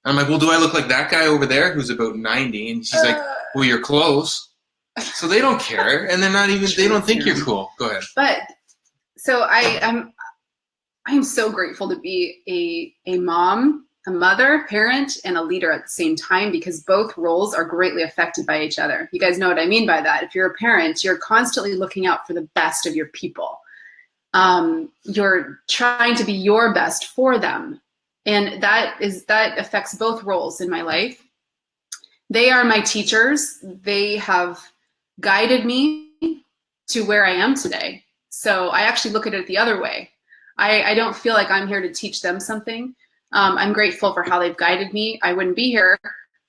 [SPEAKER 2] I'm like, well, do I look like that guy over there who's about 90? And she's like, well, you're close. So they don't care, and they're not even, they don't think you're cool. Go ahead.
[SPEAKER 1] But so I'm so grateful to be a mom a mother, parent, and a leader at the same time, because both roles are greatly affected by each other. You guys know what I mean by that. If you're a parent, you're constantly looking out for the best of your people. You're trying to be your best for them. And that affects both roles in my life. They are my teachers. They have guided me to where I am today. So I actually look at it the other way. I don't feel like I'm here to teach them something. I'm grateful for how they've guided me. I wouldn't be here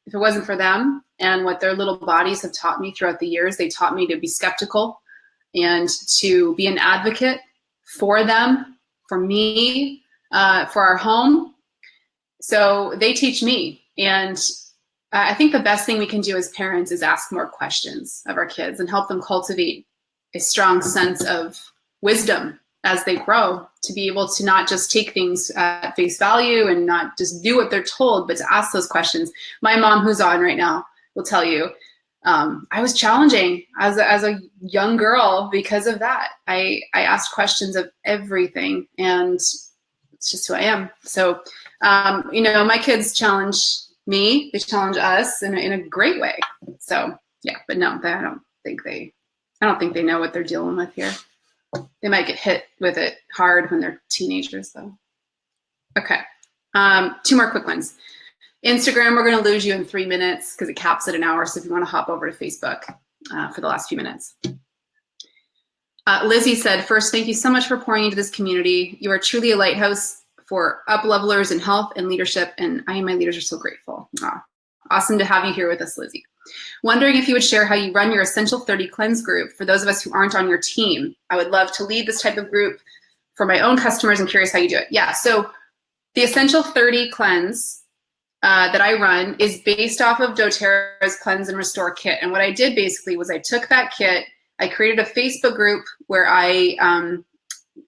[SPEAKER 1] if it wasn't for them and what their little bodies have taught me throughout the years. They taught me to be skeptical and to be an advocate for them, for me, for our home. So they teach me. And I think the best thing we can do as parents is ask more questions of our kids and help them cultivate a strong sense of wisdom as they grow, to be able to not just take things at face value and not just do what they're told, but to ask those questions. My mom, who's on right now, will tell you, I was challenging as a young girl because of that. I asked questions of everything, and it's just who I am. So, my kids challenge me, they challenge us in a great way. So yeah, but no, I don't think they know what they're dealing with here. They might get hit with it hard when they're teenagers though. Okay, 2 more quick ones. Instagram, we're gonna lose you in 3 minutes because it caps at an hour. So if you wanna hop over to Facebook for the last few minutes. Lizzie said, first, thank you so much for pouring into this community. You are truly a lighthouse for up-levelers in health and leadership, and I and my leaders are so grateful. Awesome to have you here with us, Lizzie. Wondering if you would share how you run your Essential 30 Cleanse group for those of us who aren't on your team. I would love to lead this type of group for my own customers. I'm curious how you do it. Yeah, so the Essential 30 Cleanse that I run is based off of doTERRA's Cleanse and Restore kit. And what I did basically was I took that kit, I created a Facebook group where I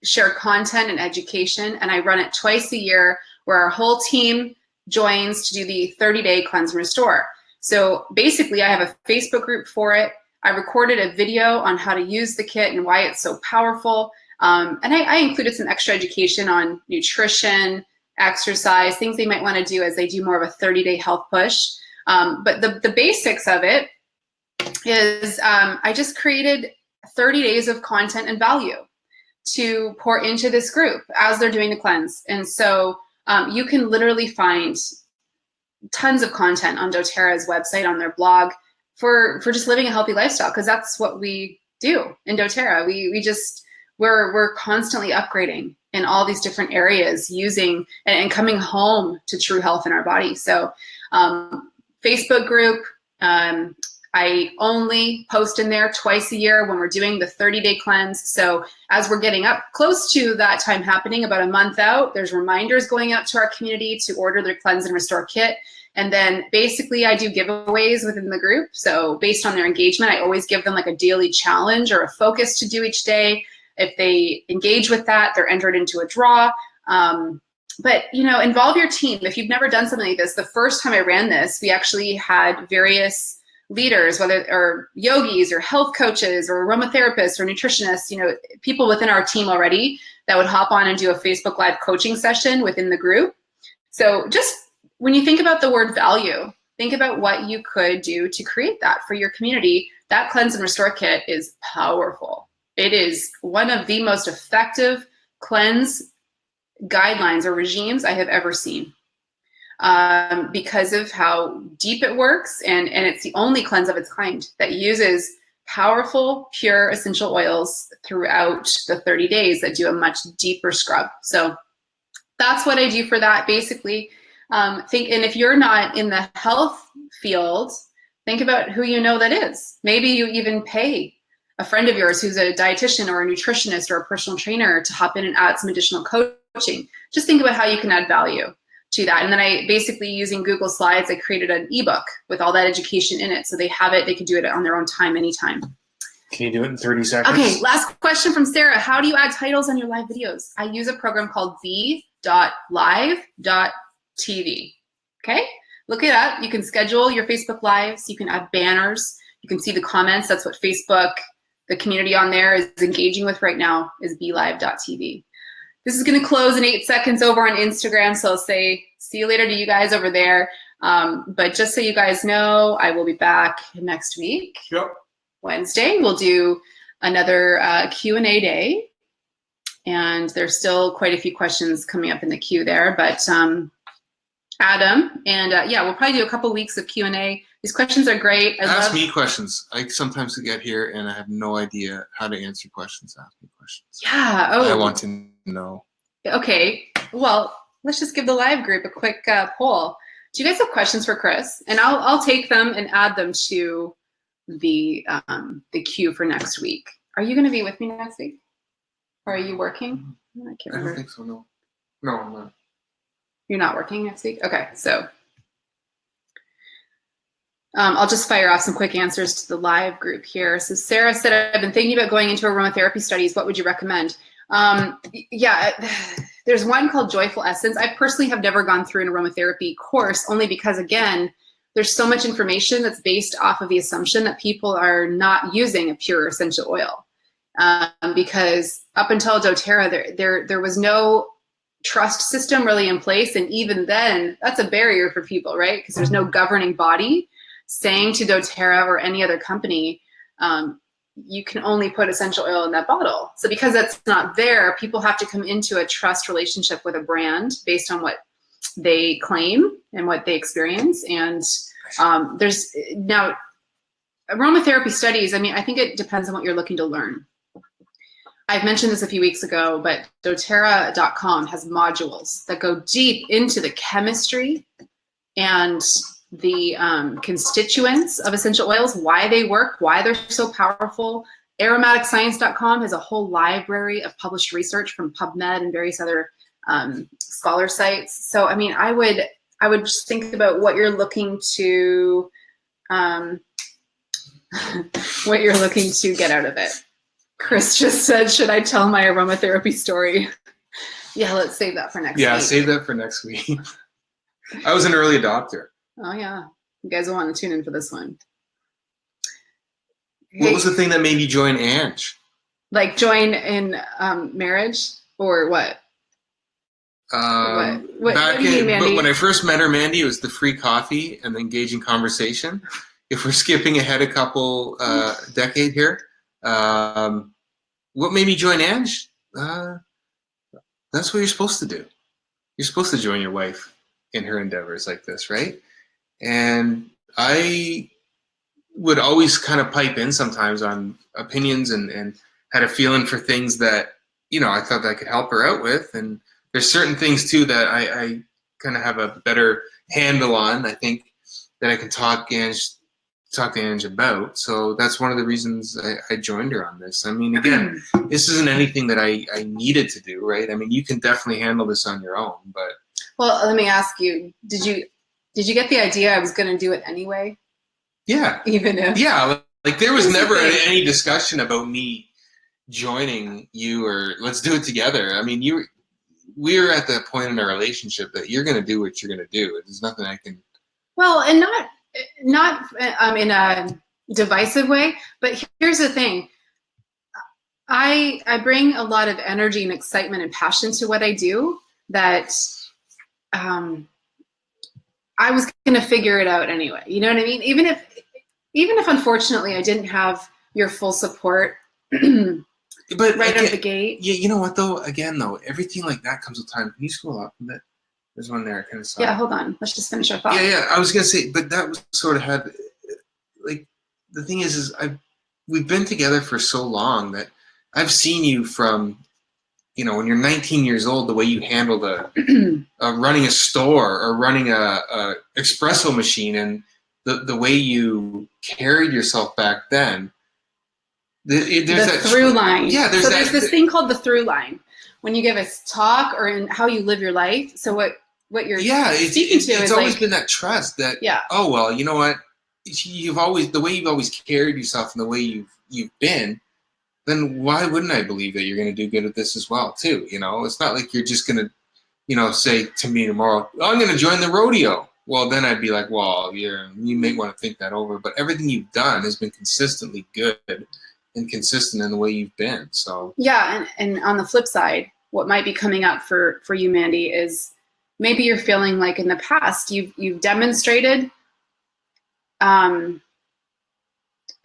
[SPEAKER 1] share content and education, and I run it twice a year where our whole team joins to do the 30-day Cleanse and Restore. So basically I have a Facebook group for it. I recorded a video on how to use the kit and why it's so powerful. And I included some extra education on nutrition, exercise, things they might want to do as they do more of a 30-day health push. But the basics of it is I just created 30 days of content and value to pour into this group as they're doing the cleanse. And so you can literally find tons of content on doTERRA's website, on their blog, for just living a healthy lifestyle, because that's what we do in doTERRA. We're constantly upgrading in all these different areas, using and coming home to true health in our body. So Facebook group, I only post in there twice a year when we're doing the 30-day cleanse. So as we're getting up close to that time happening, about a month out, there's reminders going out to our community to order their Cleanse and Restore kit. And then basically I do giveaways within the group. So based on their engagement, I always give them like a daily challenge or a focus to do each day. If they engage with that, they're entered into a draw. But involve your team. If you've never done something like this, the first time I ran this, we actually had various leaders, whether or yogis or health coaches or aromatherapists or nutritionists, people within our team already that would hop on and do a Facebook Live coaching session within the group. So just when you think about the word value, think about what you could do to create that for your community. That Cleanse and Restore kit is powerful. It is one of the most effective cleanse guidelines or regimes I have ever seen. Because of how deep it works, and it's the only cleanse of its kind that uses powerful, pure essential oils throughout the 30 days that do a much deeper scrub. So that's what I do for that. Basically, and if you're not in the health field, think about who you know that is. Maybe you even pay a friend of yours who's a dietitian or a nutritionist or a personal trainer to hop in and add some additional coaching. Just think about how you can add value to that. And then I basically, using Google Slides, I created an ebook with all that education in it. So they have it, they can do it on their own time, anytime.
[SPEAKER 2] Can you do it in 30 seconds?
[SPEAKER 1] Okay, last question from Sarah. How do you add titles on your live videos? I use a program called the.live.tv. Okay, look it up. You can schedule your Facebook Lives. You can add banners. You can see the comments. That's what Facebook, the community on there, is engaging with right now, is BeLive.tv. this is going to close in 8 seconds over on Instagram. So I'll say, see you later to you guys over there. But just so you guys know, I will be back next week.
[SPEAKER 2] Yep.
[SPEAKER 1] Wednesday, we'll do another Q&A day. And there's still quite a few questions coming up in the queue there. But Adam, and yeah, we'll probably do a couple weeks of Q&A. These questions are great.
[SPEAKER 2] Ask me questions. I sometimes get here and I have no idea how to answer questions. Ask me questions.
[SPEAKER 1] Yeah. Oh.
[SPEAKER 2] I want to know.
[SPEAKER 1] Okay. Well, let's just give the live group a quick poll. Do you guys have questions for Chris? And I'll take them and add them to the queue for next week. Are you going to be with me next week? Or are you working? I can't remember.
[SPEAKER 2] I don't think so. No. No, I'm not.
[SPEAKER 1] You're not working next week? Okay. So. I'll just fire off some quick answers to the live group here. So Sarah said, I've been thinking about going into aromatherapy studies. What would you recommend? Yeah, there's one called Joyful Essence. I personally have never gone through an aromatherapy course only because, again, there's so much information that's based off of the assumption that people are not using a pure essential oil. Because up until doTERRA, there was no trust system really in place. And even then, that's a barrier for people, right? Because there's no governing body saying to doTERRA or any other company, you can only put essential oil in that bottle. So because that's not there, people have to come into a trust relationship with a brand based on what they claim and what they experience. And there's now aromatherapy studies. I mean, I think it depends on what you're looking to learn. I've mentioned this a few weeks ago, but doTERRA.com has modules that go deep into the chemistry and the constituents of essential oils, why they work, why they're so powerful. AromaticScience.com has a whole library of published research from PubMed and various other scholar sites. So, I mean, I would just think about what you're looking to what you're looking to get out of it. Chris just said, should I tell my aromatherapy story? Yeah, let's save that for next week.
[SPEAKER 2] Yeah, save that for next week. I was an early adopter.
[SPEAKER 1] Oh, yeah. You guys will want to tune in for this one.
[SPEAKER 2] What was the thing that made you join Ange?
[SPEAKER 1] Like join in marriage or what? What do you mean, Mandy?
[SPEAKER 2] But when I first met her, Mandy, it was the free coffee and the engaging conversation. If we're skipping ahead a couple decade here, what made me join Ange? That's what you're supposed to do. You're supposed to join your wife in her endeavors like this, right? And I would always kind of pipe in sometimes on opinions and had a feeling for things that, you know, I thought that I could help her out with. And there's certain things too that I kind of have a better handle on, I think, that I can talk to Ange about. So that's one of the reasons I joined her on this. I mean, again, this isn't anything that I needed to do, right? I mean, you can definitely handle this on your own, but.
[SPEAKER 1] Well, let me ask you, did you get the idea I was going to do it anyway?
[SPEAKER 2] Yeah.
[SPEAKER 1] Even if.
[SPEAKER 2] Yeah. Like there was never any discussion about me joining you or let's do it together. I mean, we're at the point in our relationship that you're going to do what you're going to do. There's nothing I can.
[SPEAKER 1] Well, and not in a divisive way, but here's the thing. I bring a lot of energy and excitement and passion to what I do that I was going to figure it out anyway. You know what I mean? Even if unfortunately I didn't have your full support
[SPEAKER 2] but
[SPEAKER 1] right out of the gate.
[SPEAKER 2] Yeah, you know what though? Again though, everything like that comes with time. Can you scroll up a bit? There's one there. I kind of saw.
[SPEAKER 1] Yeah, hold on. Let's just finish our thought.
[SPEAKER 2] Yeah. I was gonna say, but that was sort of had like the thing is we've been together for so long that I've seen you from, you know, when you're 19 years old, the way you handled running a store or running a espresso machine, and the way you carried yourself back then. There's that
[SPEAKER 1] through line.
[SPEAKER 2] Yeah,
[SPEAKER 1] there's this thing called the through line when you give a talk or in how you live your life. So what you're speaking to is
[SPEAKER 2] it's always
[SPEAKER 1] like,
[SPEAKER 2] been that trust that
[SPEAKER 1] yeah.
[SPEAKER 2] Oh well, you know what? The way you've always carried yourself and the way you've been. Then why wouldn't I believe that you're going to do good at this as well too? You know, it's not like you're just going to, you know, say to me tomorrow, oh, I'm going to join the rodeo. Well, then I'd be like, well, you may want to think that over. But everything you've done has been consistently good and consistent in the way you've been. So
[SPEAKER 1] yeah, and on the flip side, what might be coming up for you, Mandy, is maybe you're feeling like in the past you've demonstrated that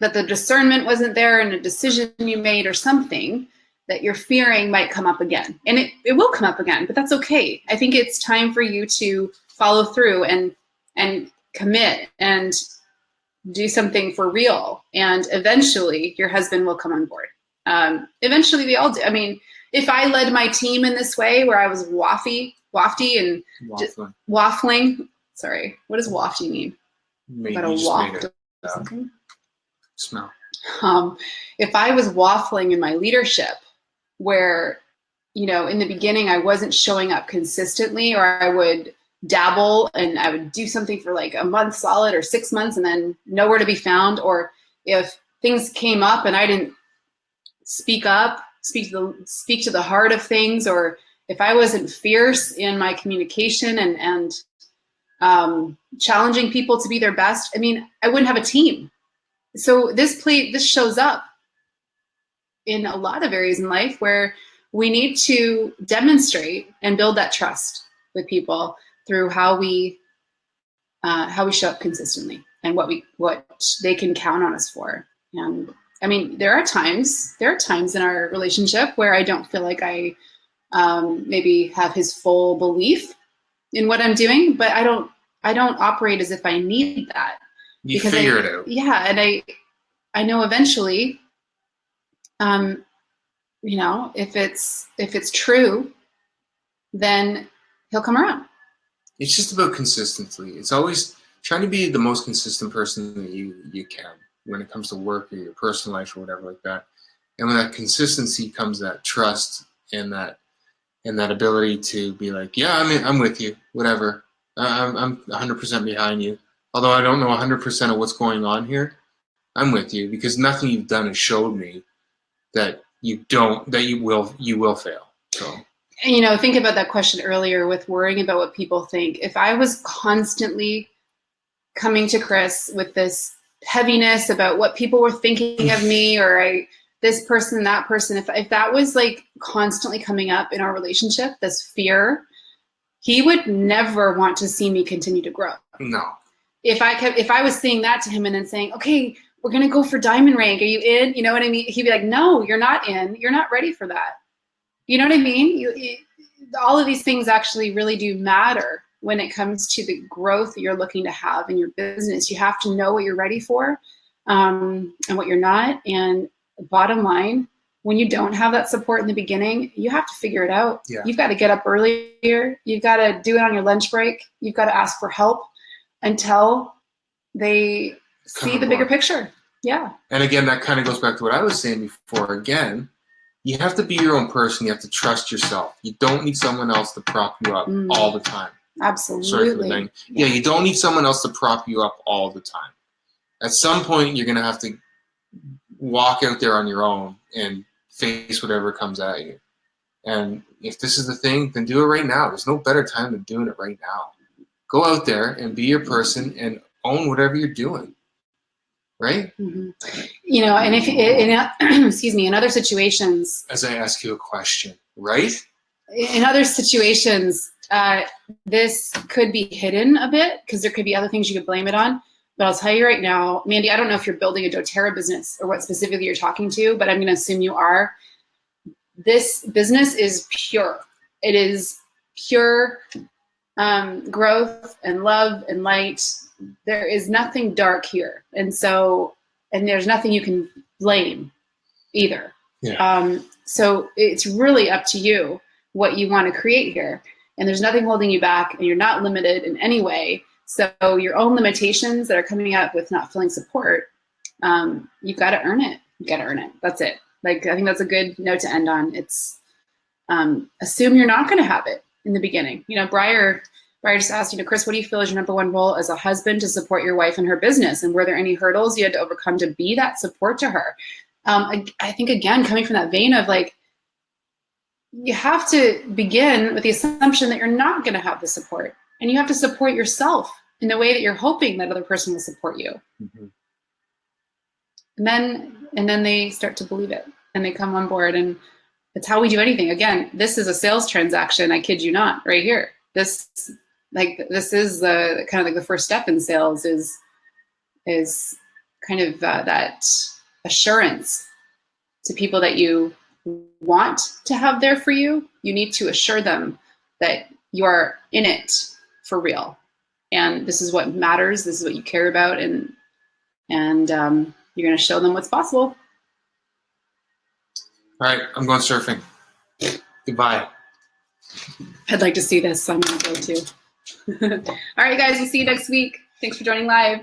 [SPEAKER 1] the discernment wasn't there in a decision you made or something that you're fearing might come up again. And it will come up again, but that's okay. I think it's time for you to follow through and commit and do something for real. And eventually your husband will come on board. Eventually they all do. I mean, if I led my team in this way where I was wafty and waffling. Sorry, what does wafty mean?
[SPEAKER 2] Maybe
[SPEAKER 1] about a waft or
[SPEAKER 2] something.
[SPEAKER 1] something.
[SPEAKER 2] Smell.
[SPEAKER 1] If I was waffling in my leadership where, you know, in the beginning I wasn't showing up consistently, or I would dabble and I would do something for like a month solid or 6 months and then nowhere to be found, or if things came up and I didn't speak up, speak to the heart of things, or if I wasn't fierce in my communication and challenging people to be their best, I mean, I wouldn't have a team. So this shows up in a lot of areas in life where we need to demonstrate and build that trust with people through how we show up consistently and what they can count on us for. And I mean, there are times in our relationship where I don't feel like I maybe have his full belief in what I'm doing, but I don't operate as if I need that.
[SPEAKER 2] You figure it out.
[SPEAKER 1] Yeah, and I know eventually, you know, if it's true, then he'll come around.
[SPEAKER 2] It's just about consistency. It's always trying to be the most consistent person that you can when it comes to work or your personal life or whatever like that. And when that consistency comes, that trust and that ability to be like, yeah, I'm with you, whatever. I'm 100% behind you. Although I don't know 100% of what's going on here, I'm with you because nothing you've done has showed me that you will fail. So.
[SPEAKER 1] And, you know, think about that question earlier with worrying about what people think. If I was constantly coming to Chris with this heaviness about what people were thinking of me, or this person, that person, if that was like constantly coming up in our relationship, this fear, he would never want to see me continue to grow.
[SPEAKER 2] No.
[SPEAKER 1] If I was saying that to him and then saying, okay, we're going to go for diamond rank, are you in? You know what I mean? He'd be like, no, you're not in. You're not ready for that. You know what I mean? All of these things actually really do matter when it comes to the growth that you're looking to have in your business. You have to know what you're ready for and what you're not. And bottom line, when you don't have that support in the beginning, you have to figure it out.
[SPEAKER 2] Yeah.
[SPEAKER 1] You've got to get up earlier. You've got to do it on your lunch break. You've got to ask for help until they see the bigger picture. Yeah.
[SPEAKER 2] And again, that kind of goes back to what I was saying before. Again, you have to be your own person. You have to trust yourself. You don't need someone else to prop you up all the time.
[SPEAKER 1] Absolutely.
[SPEAKER 2] Sorry for the thing. Yeah, you don't need someone else to prop you up all the time. At some point, you're going to have to walk out there on your own and face whatever comes at you. And if this is the thing, then do it right now. There's no better time than doing it right now. Go out there and be your person and own whatever you're doing. Right?
[SPEAKER 1] Mm-hmm. You know, and if excuse me, in other situations,
[SPEAKER 2] as I ask you a question, right?
[SPEAKER 1] In other situations, this could be hidden a bit because there could be other things you could blame it on. But I'll tell you right now, Mandy, I don't know if you're building a doTERRA business or what specifically you're talking to, but I'm going to assume you are. This business is pure. It is pure growth and love and light. There is nothing dark here. And there's nothing you can blame either.
[SPEAKER 2] Yeah.
[SPEAKER 1] So it's really up to you what you want to create here. And there's nothing holding you back, and you're not limited in any way. So your own limitations that are coming up with not feeling support, you've got to earn it. You got to earn it. That's it. Like, I think that's a good note to end on. It's assume you're not going to have it in the beginning. You know, Briar just asked, you know, Chris, what do you feel is your number one role as a husband to support your wife in her business? And were there any hurdles you had to overcome to be that support to her? I think, again, coming from that vein of like, you have to begin with the assumption that you're not going to have the support, and you have to support yourself in the way that you're hoping that other person will support you.
[SPEAKER 2] Mm-hmm.
[SPEAKER 1] And then they start to believe it, and they come on board. And It's how we do anything. Again, this is a sales transaction. I kid you not, right here. This is the kind of like the first step in sales is kind of that assurance to people that you want to have there for you. You need to assure them that you are in it for real, and this is what matters. This is what you care about, and you're going to show them what's possible.
[SPEAKER 2] All right, I'm going surfing. Goodbye.
[SPEAKER 1] I'd like to see this, so I'm going to go too. All right, guys, we'll see you next week. Thanks for joining live.